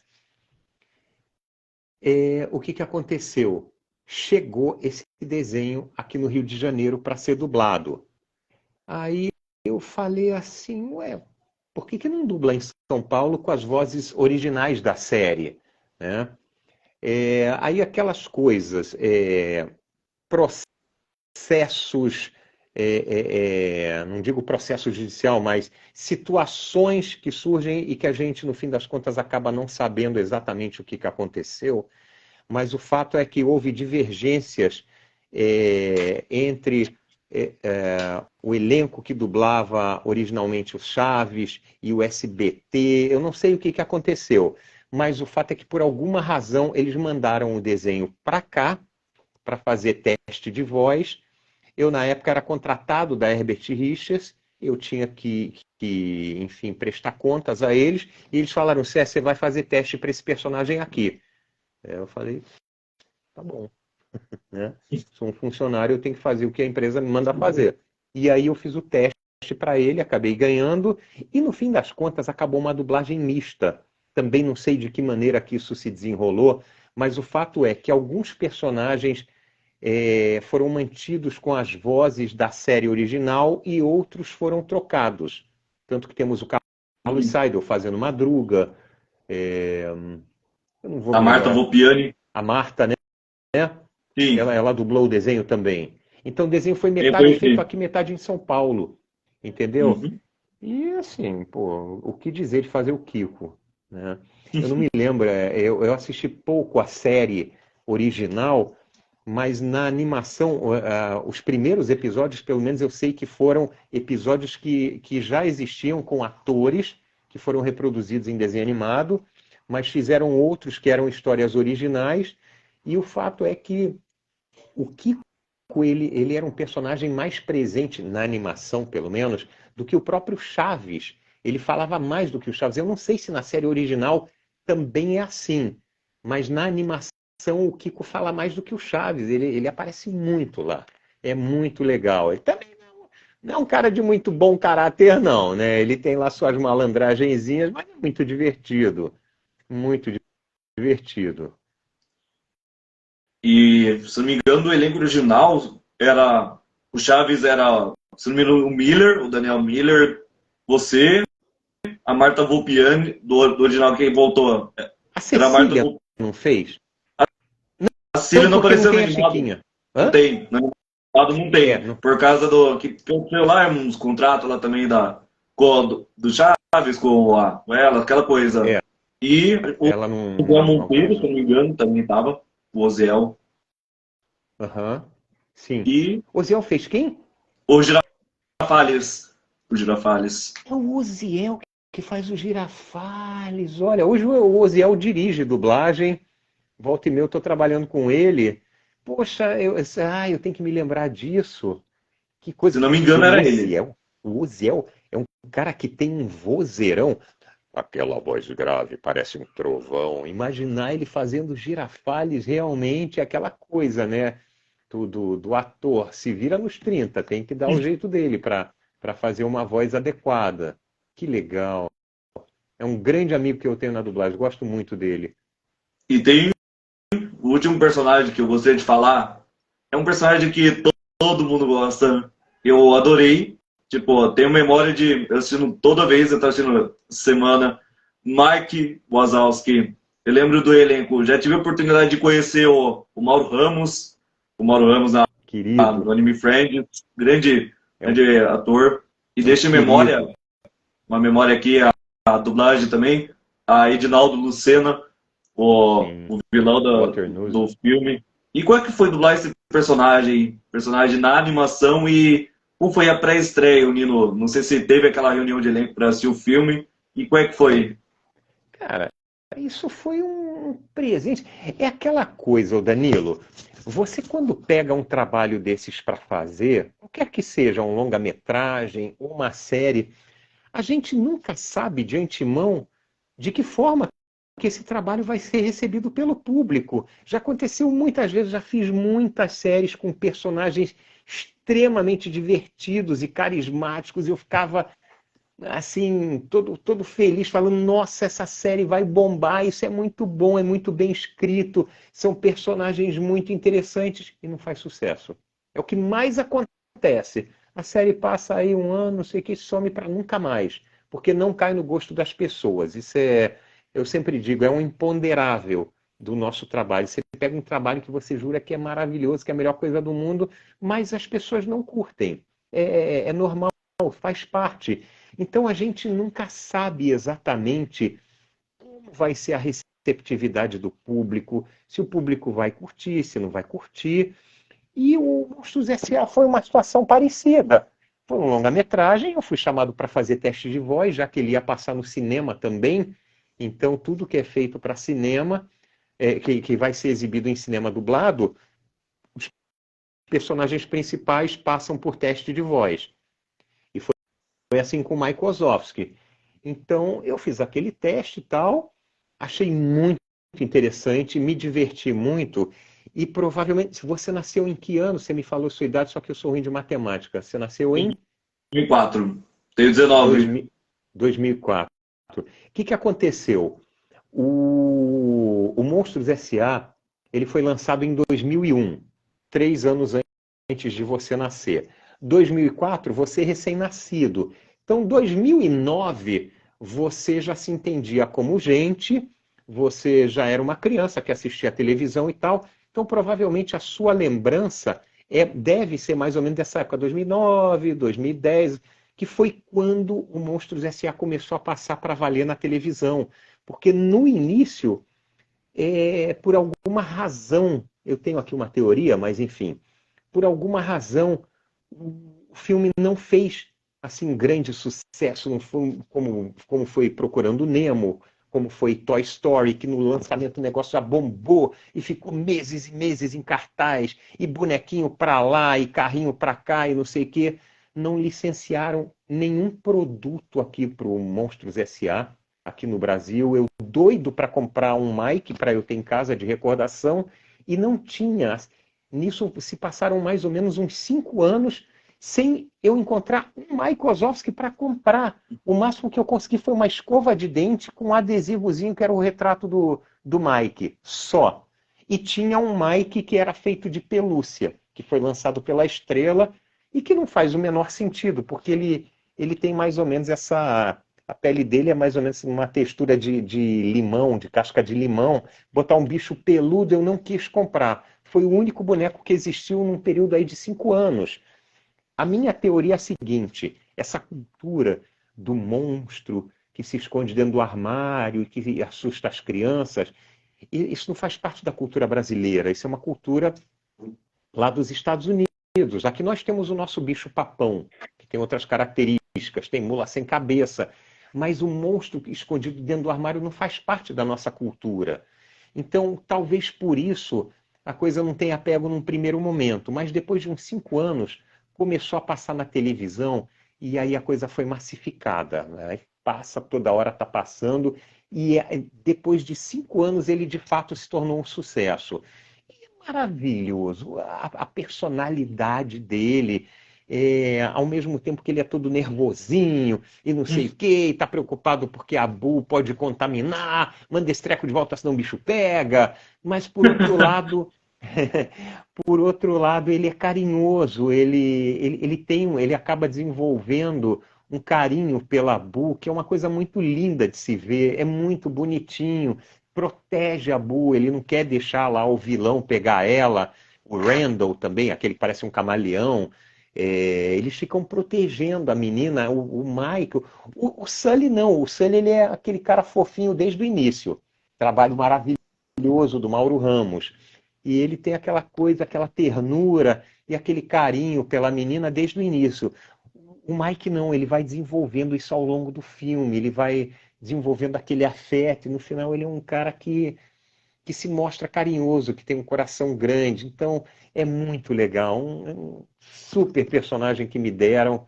O que aconteceu? Chegou esse desenho aqui no Rio de Janeiro para ser dublado. Aí eu falei assim, ué, por que não dubla em São Paulo com as vozes originais da série? Né? Aí aquelas coisas, processos, não digo processo judicial, mas situações que surgem e que a gente, no fim das contas, acaba não sabendo exatamente o que aconteceu, mas o fato é que houve divergências entre o elenco que dublava originalmente o Chaves e o SBT. Eu não sei o que aconteceu, mas o fato é que, por alguma razão, eles mandaram o desenho para cá, para fazer teste de voz. Eu, na época, era contratado da Herbert Richards eu tinha enfim, prestar contas a eles, e eles falaram, César, você vai fazer teste para esse personagem aqui. Eu falei, tá bom, né? Sou um funcionário, eu tenho que fazer o que a empresa me manda fazer. E aí eu fiz o teste para ele, acabei ganhando, e no fim das contas acabou uma dublagem mista. Também não sei de que maneira que isso se desenrolou, mas o fato é que alguns personagens foram mantidos com as vozes da série original e outros foram trocados. Tanto que temos o Carlos Seidel fazendo Madruga, eu não vou A me Marta lembrar, Volpiani. a Marta, né? Sim, Ela dublou o desenho também. Então o desenho foi eu metade feito conheci. aqui, metade em São Paulo. Entendeu? Uhum. E assim, pô, o que dizer de fazer o Kiko, né? Eu não me lembro, eu assisti pouco a série original, mas na animação, os primeiros episódios, pelo menos eu sei que foram episódios que já existiam com atores, que foram reproduzidos em desenho animado, mas fizeram outros que eram histórias originais, e o fato é que o Kiko, ele era um personagem mais presente na animação, pelo menos, do que o próprio Chaves. Ele falava mais do que o Chaves. Eu não sei se na série original também é assim, mas na animação o Kiko fala mais do que o Chaves. Ele aparece muito lá. É muito legal. Ele também não é um cara de muito bom caráter, não, né? Ele tem lá suas malandragenzinhas, mas é muito divertido. Muito divertido. E, se não me engano, o elenco original era. O Chaves era, se não me engano, o Miller, o Daniel Miller, você, a Marta Volpiani, do original que voltou. A Era a Marta Cecília Volpiani. não fez? A Não, Cília não porque não apareceu no tem a animado. Chiquinha. Não Hã? tem. No animado não tem. Não. Por causa do. Que aconteceu lá, uns contratos lá também do Chaves com ela, aquela coisa. É, E o ela Oziel não Monteiro, se autorizou. não me engano, também estava. O Oziel. Aham. Sim. E Oziel fez quem? o Girafales. O Girafales. É o Oziel que faz o Girafales. Olha, hoje o Oziel dirige dublagem. Volta e meia eu estou trabalhando com ele. Poxa, eu tenho que me lembrar disso. Que coisa, Se não me porque engano, o era ele. Oziel, o Oziel é um cara que tem um vozeirão. Aquela voz grave, parece um trovão. Imaginar ele fazendo Girafales realmente é aquela coisa, né? Do ator. Se vira nos 30, tem que dar o jeito dele para fazer uma voz adequada. Que legal. É um grande amigo que eu tenho na dublagem, gosto muito dele. E tem o último personagem que eu gostaria de falar. É um personagem que todo mundo gosta. Eu adorei. Tipo, tenho memória de eu assistindo toda vez, eu tô assistindo semana. Mike Wazowski. Eu lembro do elenco. Já tive a oportunidade de conhecer o Mauro Ramos. O Mauro Ramos no Querido, Anime Friends. Grande, é um, grande ator. E é um deixa em memória, querido. uma memória aqui, a dublagem também. A Edinaldo Lucena, Sim, o vilão Waternoose. do filme. E qual é que foi dublar esse personagem na animação e como foi a pré-estreia, Nino? Não sei se teve aquela reunião de elenco para assistir o filme. E qual é que foi? Cara, isso foi um presente. É aquela coisa, ô Danilo. Você, quando pega um trabalho desses para fazer, qualquer que seja um longa-metragem, uma série, a gente nunca sabe de antemão de que forma que esse trabalho vai ser recebido pelo público. Já aconteceu muitas vezes, já fiz muitas séries com personagens extremamente divertidos e carismáticos, e eu ficava assim, todo feliz, falando, nossa, essa série vai bombar, isso é muito bom, é muito bem escrito, são personagens muito interessantes, e não faz sucesso. É o que mais acontece. A série passa aí um ano, não sei o que, some para nunca mais, porque não cai no gosto das pessoas. Isso eu sempre digo, é um imponderável do nosso trabalho. Você pega um trabalho que você jura que é maravilhoso, que é a melhor coisa do mundo, mas as pessoas não curtem. É normal, faz parte. Então a gente nunca sabe exatamente como vai ser a receptividade do público, se o público vai curtir, se não vai curtir. E o Monstros S.A. foi uma situação parecida. Foi um longa-metragem, eu fui chamado para fazer teste de voz, já que ele ia passar no cinema também. Então, tudo que é feito para cinema, que vai ser exibido em cinema dublado, os personagens principais passam por teste de voz. assim com o Mike Wazowski. Então, eu fiz aquele teste e tal, achei muito interessante, me diverti muito. E provavelmente, se você nasceu em que ano? Você me falou sua idade, só que eu sou ruim de matemática. Você nasceu em 2004. Tenho 19. 2000, 2004. O que aconteceu? O Monstros S.A. ele foi lançado em 2001, 3 anos antes de você nascer. 2004, você recém-nascido. Então, 2009, você já se entendia como gente, você já era uma criança que assistia a televisão e tal. Então, provavelmente, a sua lembrança deve ser mais ou menos dessa época, 2009, 2010, que foi quando o Monstros S.A. começou a passar para valer na televisão. Porque no início, por alguma razão, eu tenho aqui uma teoria, mas enfim, por alguma razão, o filme não fez assim grande sucesso, não foi como foi Procurando Nemo, como foi Toy Story, que no lançamento o negócio já bombou e ficou meses e meses em cartaz, e bonequinho para lá, e carrinho para cá, e não sei o quê. Não licenciaram nenhum produto aqui para o Monstros S.A., aqui no Brasil. Eu doido para comprar um Mike para eu ter em casa de recordação, e não tinha. Nisso se passaram mais ou menos uns 5 anos sem eu encontrar um Mike Wazowski para comprar. O máximo que eu consegui foi uma escova de dente com um adesivozinho que era o retrato do Mike, só. E tinha um Mike que era feito de pelúcia, que foi lançado pela Estrela e que não faz o menor sentido, porque ele tem mais ou menos essa... A pele dele é mais ou menos uma textura de limão, de casca de limão. Botar um bicho peludo eu não quis comprar. Foi o único boneco que existiu num período aí de 5 anos. A minha teoria é a seguinte: essa cultura do monstro que se esconde dentro do armário e que assusta as crianças, isso não faz parte da cultura brasileira. Isso é uma cultura lá dos Estados Unidos. Aqui nós temos o nosso bicho-papão, que tem outras características, tem mula sem cabeça, mas o monstro escondido dentro do armário não faz parte da nossa cultura. Então, talvez por isso a coisa não tenha pego num primeiro momento, mas depois de uns 5 anos começou a passar na televisão e aí a coisa foi massificada, né? Passa, toda hora está passando, e depois de 5 anos ele de fato se tornou um sucesso. E é maravilhoso, a personalidade dele, ao mesmo tempo que ele é todo nervosinho e não sei o quê, e está preocupado porque a Bu pode contaminar, manda esse treco de volta senão o bicho pega, mas por outro lado... Por outro lado, ele é carinhoso, ele acaba desenvolvendo um carinho pela Bu, que é uma coisa muito linda de se ver, é muito bonitinho, protege a Bu, ele não quer deixar lá o vilão pegar ela, o Randall também, aquele que parece um camaleão, eles ficam protegendo a menina, o Michael, o Sully não, o Sully ele é aquele cara fofinho desde o início, trabalho maravilhoso do Mauro Ramos. E ele tem aquela coisa, aquela ternura e aquele carinho pela menina desde o início. O Mike não, ele vai desenvolvendo isso ao longo do filme, ele vai desenvolvendo aquele afeto, e no final ele é um cara que se mostra carinhoso, que tem um coração grande. Então é muito legal, um super personagem que me deram,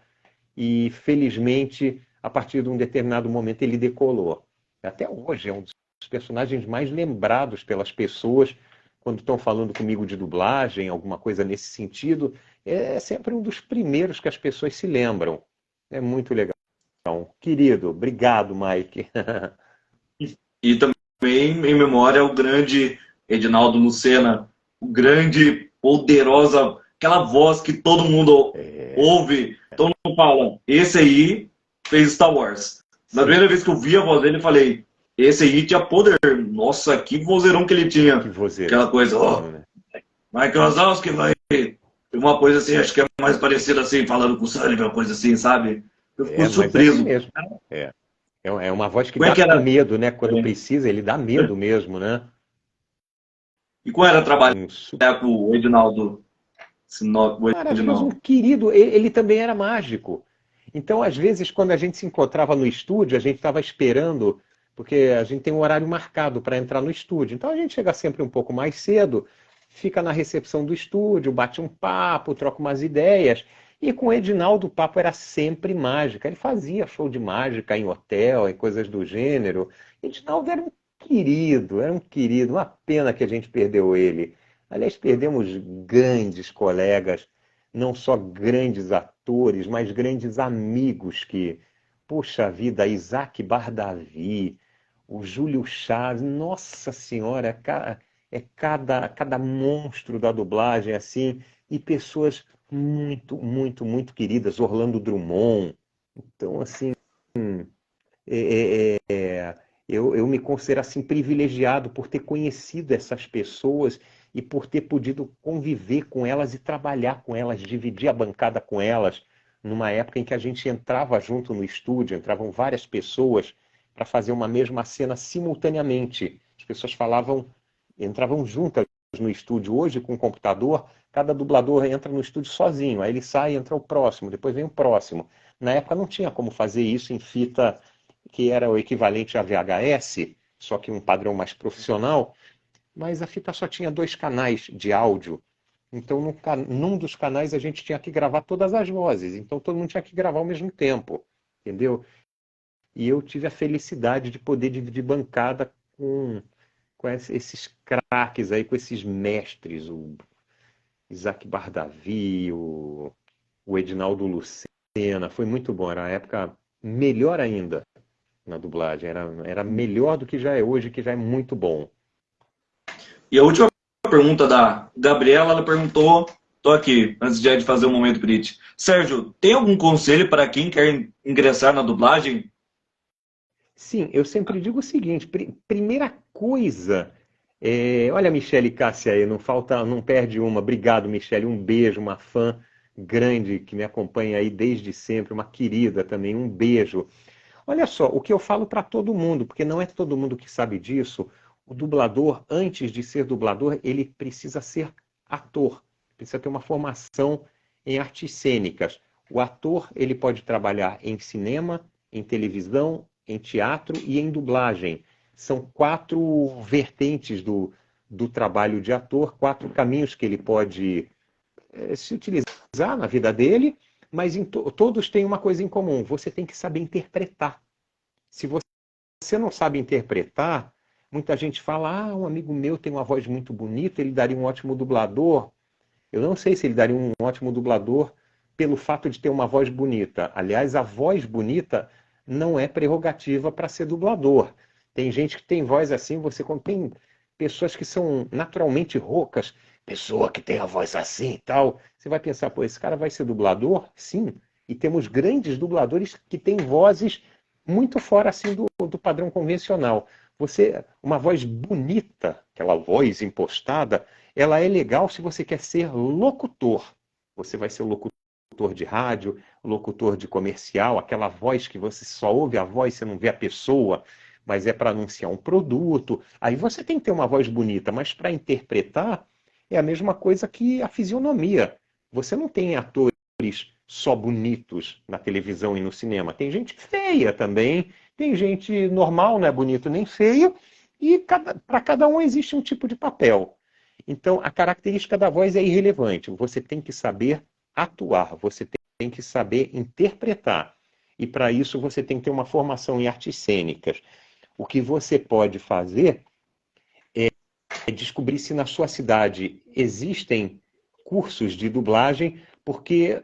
e felizmente, a partir de um determinado momento, ele decolou. Até hoje é um dos personagens mais lembrados pelas pessoas quando estão falando comigo de dublagem, alguma coisa nesse sentido, é sempre um dos primeiros que as pessoas se lembram. É muito legal. Querido, obrigado, Mike. E também, em memória, o grande Edinaldo Lucena, o grande, poderosa, aquela voz que todo mundo ouve, todo mundo fala, esse aí fez Star Wars. Na primeira vez que eu vi a voz dele, eu falei, esse aí tinha poder. Nossa, que vozeirão que ele tinha. Que vozeirão. Aquela coisa, Michael Wazowski vai... Uma coisa assim, acho que é mais parecida assim, falando com o Sullivan, uma coisa assim, sabe? Eu fico surpreso. Assim mesmo. É uma voz que dá medo, né? Quando precisa, ele dá medo mesmo, né? E qual era o trabalho com o Edinaldo? Maravilhoso, um querido. Ele também era mágico. Então, às vezes, quando a gente se encontrava no estúdio, a gente estava esperando, porque a gente tem um horário marcado para entrar no estúdio. Então, a gente chega sempre um pouco mais cedo, fica na recepção do estúdio, bate um papo, troca umas ideias. E com o Edinaldo o papo era sempre mágica. Ele fazia show de mágica em hotel, em coisas do gênero. Edinaldo era um querido, era um querido. Uma pena que a gente perdeu ele. Aliás, perdemos grandes colegas, não só grandes atores, mas grandes amigos que, poxa vida, Isaac Bardavi, o Júlio Chaves, nossa senhora, cada monstro da dublagem assim, e pessoas muito, muito, muito queridas, Orlando Drummond. Então, assim, eu me considero assim privilegiado por ter conhecido essas pessoas e por ter podido conviver com elas e trabalhar com elas, dividir a bancada com elas, numa época em que a gente entrava junto no estúdio, entravam várias pessoas para fazer uma mesma cena simultaneamente. As pessoas entravam juntas no estúdio. Hoje, com o computador, cada dublador entra no estúdio sozinho, aí ele sai, entra o próximo, depois vem o próximo. Na época não tinha como fazer isso em fita que era o equivalente a VHS, só que um padrão mais profissional, mas a fita só tinha 2 canais de áudio. Então, num dos canais a gente tinha que gravar todas as vozes, então todo mundo tinha que gravar ao mesmo tempo, entendeu? E eu tive a felicidade de poder dividir bancada com esses craques aí, com esses mestres, o Isaac Bardavi, o Edinaldo Lucena. Foi muito bom, era a época melhor ainda na dublagem, era melhor do que já é hoje, que já é muito bom. E a última pergunta da Gabriela, ela perguntou, tô aqui, antes de fazer o momento Brit. Sérgio, tem algum conselho para quem quer ingressar na dublagem? Sim, eu sempre digo o seguinte, primeira coisa, olha a Michele Cássia aí, não perde uma. Obrigado, Michele, um beijo, uma fã grande que me acompanha aí desde sempre, uma querida também, um beijo. Olha só, o que eu falo para todo mundo, porque não é todo mundo que sabe disso, o dublador, antes de ser dublador, ele precisa ser ator, precisa ter uma formação em artes cênicas. O ator, ele pode trabalhar em cinema, em televisão, em teatro e em dublagem. São 4 vertentes do trabalho de ator, 4 caminhos que ele pode se utilizar na vida dele, mas todos têm uma coisa em comum: você tem que saber interpretar. Se você não sabe interpretar, muita gente fala, um amigo meu tem uma voz muito bonita, ele daria um ótimo dublador. Eu não sei se ele daria um ótimo dublador pelo fato de ter uma voz bonita. Aliás, a voz bonita não é prerrogativa para ser dublador. Tem gente que tem voz assim, tem pessoas que são naturalmente roucas, pessoa que tem a voz assim e tal. Você vai pensar, pô, esse cara vai ser dublador? Sim. E temos grandes dubladores que têm vozes muito fora assim do padrão convencional. Uma voz bonita, aquela voz impostada, ela é legal se você quer ser locutor. Você vai ser locutor de rádio, locutor de comercial, aquela voz que você só ouve a voz, você não vê a pessoa, mas é para anunciar um produto. Aí você tem que ter uma voz bonita, mas para interpretar é a mesma coisa que a fisionomia. Você não tem atores só bonitos na televisão e no cinema. Tem gente feia também, tem gente normal, não é bonito nem feio, e para cada um existe um tipo de papel. Então, a característica da voz é irrelevante. Você tem que saber atuar, você tem que saber interpretar. E para isso você tem que ter uma formação em artes cênicas. O que você pode fazer é descobrir se na sua cidade existem cursos de dublagem, porque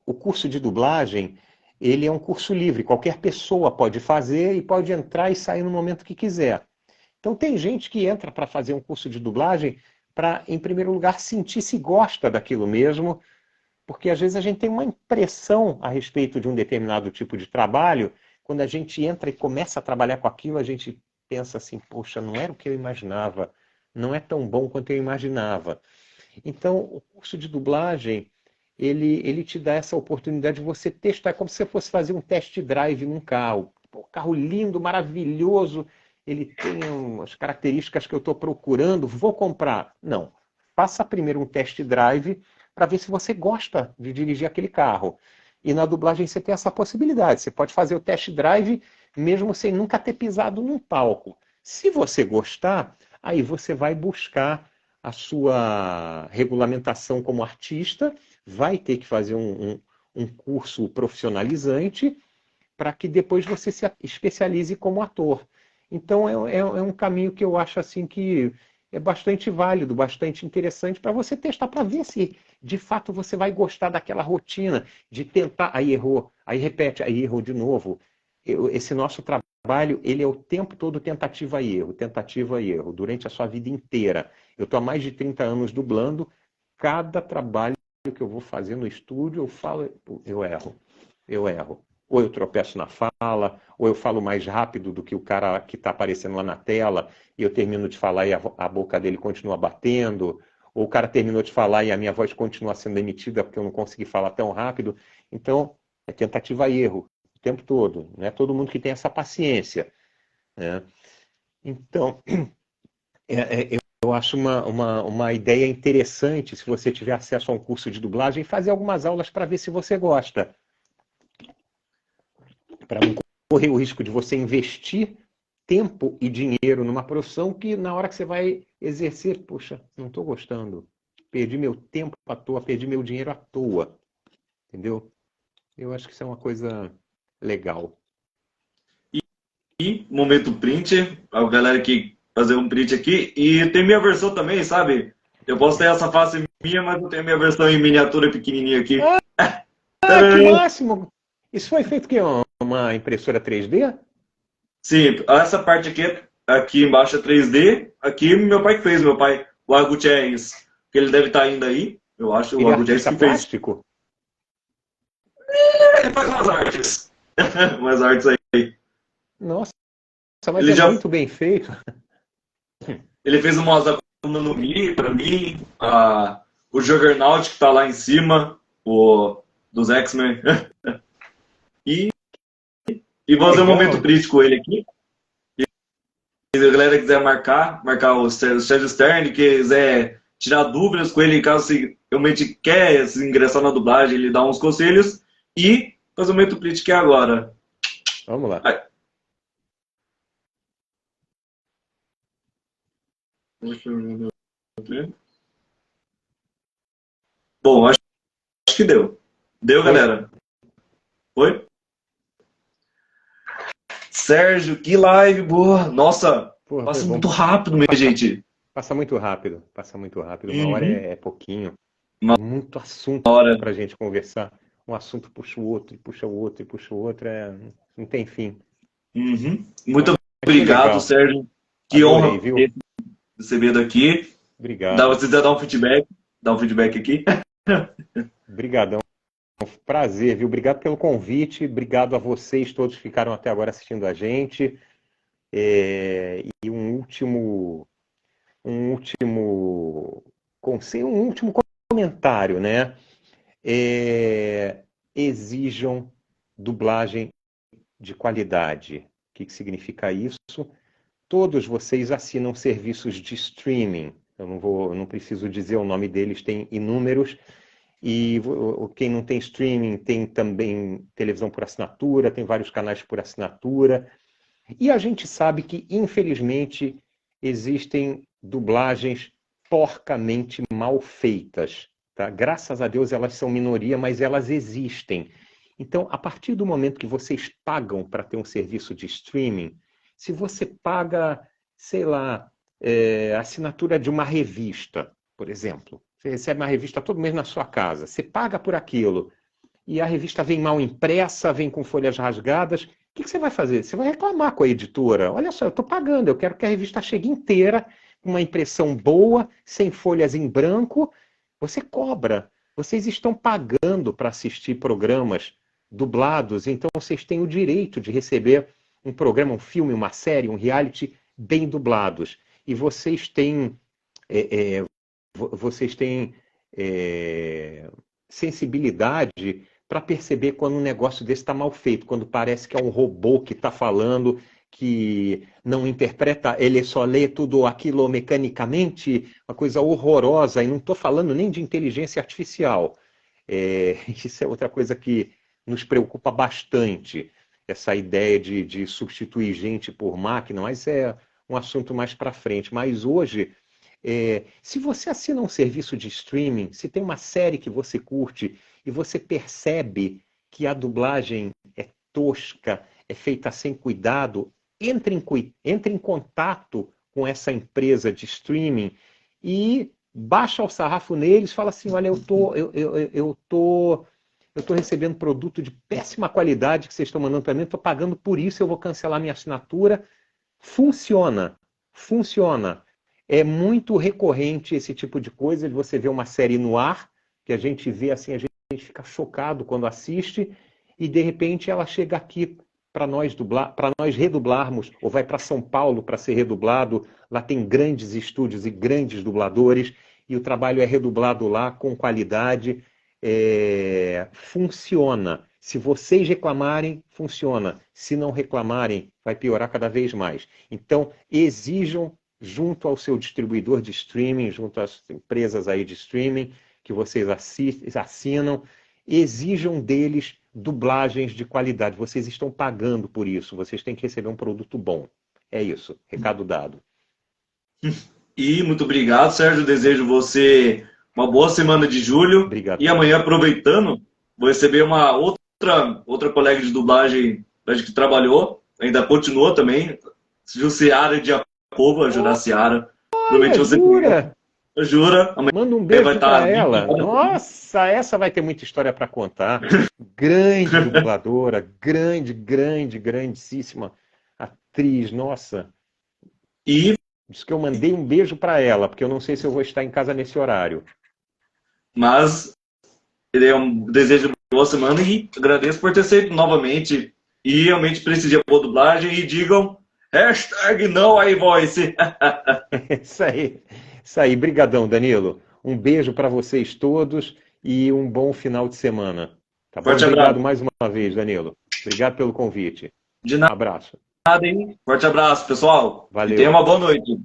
o curso de dublagem, ele é um curso livre, qualquer pessoa pode fazer e pode entrar e sair no momento que quiser. Então tem gente que entra para fazer um curso de dublagem para, em primeiro lugar, sentir se gosta daquilo mesmo, porque às vezes a gente tem uma impressão a respeito de um determinado tipo de trabalho, quando a gente entra e começa a trabalhar com aquilo, a gente pensa assim, poxa, não era o que eu imaginava, não é tão bom quanto eu imaginava. Então, o curso de dublagem, ele te dá essa oportunidade de você testar, é como se você fosse fazer um test drive num carro. Pô, carro lindo, maravilhoso, ele tem as características que eu estou procurando, vou comprar. Não, faça primeiro um test drive para ver se você gosta de dirigir aquele carro. E na dublagem você tem essa possibilidade, você pode fazer o test drive mesmo sem nunca ter pisado num palco. Se você gostar, aí você vai buscar a sua regulamentação como artista, vai ter que fazer um curso profissionalizante para que depois você se especialize como ator. Então é um caminho que eu acho assim que é bastante válido, bastante interessante para você testar, para ver se de fato você vai gostar daquela rotina de tentar, aí errou, aí repete, aí errou de novo. Esse nosso trabalho, ele é o tempo todo tentativa e erro, durante a sua vida inteira. Eu estou há mais de 30 anos dublando, cada trabalho que eu vou fazer no estúdio, eu falo, eu erro, eu erro. Ou eu tropeço na fala, ou eu falo mais rápido do que o cara que está aparecendo lá na tela, e eu termino de falar e a boca dele continua batendo, ou o cara terminou de falar e a minha voz continua sendo emitida porque eu não consegui falar tão rápido. Então, é tentativa e erro o tempo todo. Não é todo mundo que tem essa paciência, né? Então, eu acho uma ideia interessante, se você tiver acesso a um curso de dublagem, fazer algumas aulas para ver se você gosta, para não correr o risco de você investir tempo e dinheiro numa profissão que na hora que você vai exercer, poxa, não estou gostando, perdi meu tempo à toa, perdi meu dinheiro à toa, entendeu? Eu acho que isso é uma coisa legal. E momento print, a galera que fazer um print aqui. E tem minha versão também, sabe? Eu posso ter essa face minha, mas eu tenho minha versão em miniatura pequenininha aqui. Ah, que máximo! Isso foi feito o quê? Uma impressora 3D? Sim, essa parte aqui embaixo é 3D. Aqui meu pai que fez, meu pai, o Argo Gutierrez, que ele deve estar ainda aí. Eu acho Ele o é Argo Gutierrez artista que fez. plástico? Ele faz umas artes. Umas artes aí. Nossa, mas Ele é já muito bem feito. ele fez uma Akuma no Mi pra mim, o Juggernaut que tá lá em cima, o dos X-Men. E, e vou fazer um momento Legal. crítico ele aqui. Se a galera quiser marcar o Sérgio Stern, quiser tirar dúvidas com ele, caso se realmente quer se ingressar na dublagem, ele dá uns conselhos. E fazer um momento crítico agora. Vamos lá. Ai. Bom, acho que deu. Deu, Oi? galera? Oi? Sérgio, que live boa! Nossa, Porra, foi passa bom. muito rápido, minha Passa, gente. passa muito rápido. Passa muito rápido. Uma hora Uhum. é pouquinho. Uma Muito assunto hora. para a gente conversar. Um assunto puxa o outro, e puxa o outro, e puxa o outro. Não tem fim. Uhum. Muito Mas foi obrigado, legal. Sérgio. Que Adorei, honra viu? receber daqui. Obrigado. Se quiser dar um feedback aqui. Obrigadão. Prazer, viu? Obrigado pelo convite. Obrigado a vocês todos que ficaram até agora assistindo a gente. E um último comentário, né? Exijam dublagem de qualidade. O que significa isso? Todos vocês assinam serviços de streaming. Eu não preciso dizer o nome deles, tem inúmeros. E quem não tem streaming tem também televisão por assinatura, tem vários canais por assinatura. E a gente sabe que, infelizmente, existem dublagens porcamente mal feitas. Tá? Graças a Deus elas são minoria, mas elas existem. Então, a partir do momento que vocês pagam para ter um serviço de streaming, se você paga, sei lá, assinatura de uma revista, por exemplo, você recebe uma revista todo mês na sua casa, você paga por aquilo, e a revista vem mal impressa, vem com folhas rasgadas, o que você vai fazer? Você vai reclamar com a editora. Olha só, eu estou pagando, eu quero que a revista chegue inteira, com uma impressão boa, sem folhas em branco. Você cobra. Vocês estão pagando para assistir programas dublados, então vocês têm o direito de receber um programa, um filme, uma série, um reality bem dublados. E vocês têm sensibilidade para perceber quando um negócio desse está mal feito, quando parece que é um robô que está falando, que não interpreta, ele só lê tudo aquilo mecanicamente, uma coisa horrorosa, e não estou falando nem de inteligência artificial. Isso é outra coisa que nos preocupa bastante, essa ideia de substituir gente por máquina, mas é um assunto mais para frente. Mas hoje Se você assina um serviço de streaming, se tem uma série que você curte e você percebe que a dublagem é tosca, é feita sem cuidado, entre em contato com essa empresa de streaming e baixa o sarrafo neles, fala assim, olha, eu tô recebendo produto de péssima qualidade que vocês estão mandando para mim, estou pagando por isso, eu vou cancelar minha assinatura. Funciona, funciona. É muito recorrente esse tipo de coisa, de você ver uma série no ar, que a gente vê assim, a gente fica chocado quando assiste, e de repente ela chega aqui para nós redublarmos, ou vai para São Paulo para ser redublado. Lá tem grandes estúdios e grandes dubladores, e o trabalho é redublado lá com qualidade. Funciona. Se vocês reclamarem, funciona. Se não reclamarem, vai piorar cada vez mais. Então, exijam junto ao seu distribuidor de streaming, junto às empresas aí de streaming que vocês assinam, exijam deles dublagens de qualidade. Vocês estão pagando por isso, vocês têm que receber um produto bom. É isso, recado dado. E muito obrigado, Sérgio. Desejo você uma boa semana de julho. Obrigado. E amanhã, aproveitando, vou receber uma outra colega de dublagem que trabalhou, ainda continua também, Jussiara de Jacobo, a Juraciara. Olha, jura? Jura? Manda um beijo para ela. Nossa, essa vai ter muita história para contar. Grande dubladora, grandíssima atriz, nossa. E diz que eu mandei um beijo para ela, porque eu não sei se eu vou estar em casa nesse horário. Mas desejo uma boa semana e agradeço por ter aceito novamente. E realmente preciso de boa dublagem. E digam #NoiVoice. Isso aí. Brigadão, Danilo. Um beijo para vocês todos e um bom final de semana. Tá bom? Obrigado mais uma vez, Danilo. Obrigado pelo convite. De nada. Um abraço. Hein? Forte abraço, pessoal. Valeu. E tenha uma boa noite.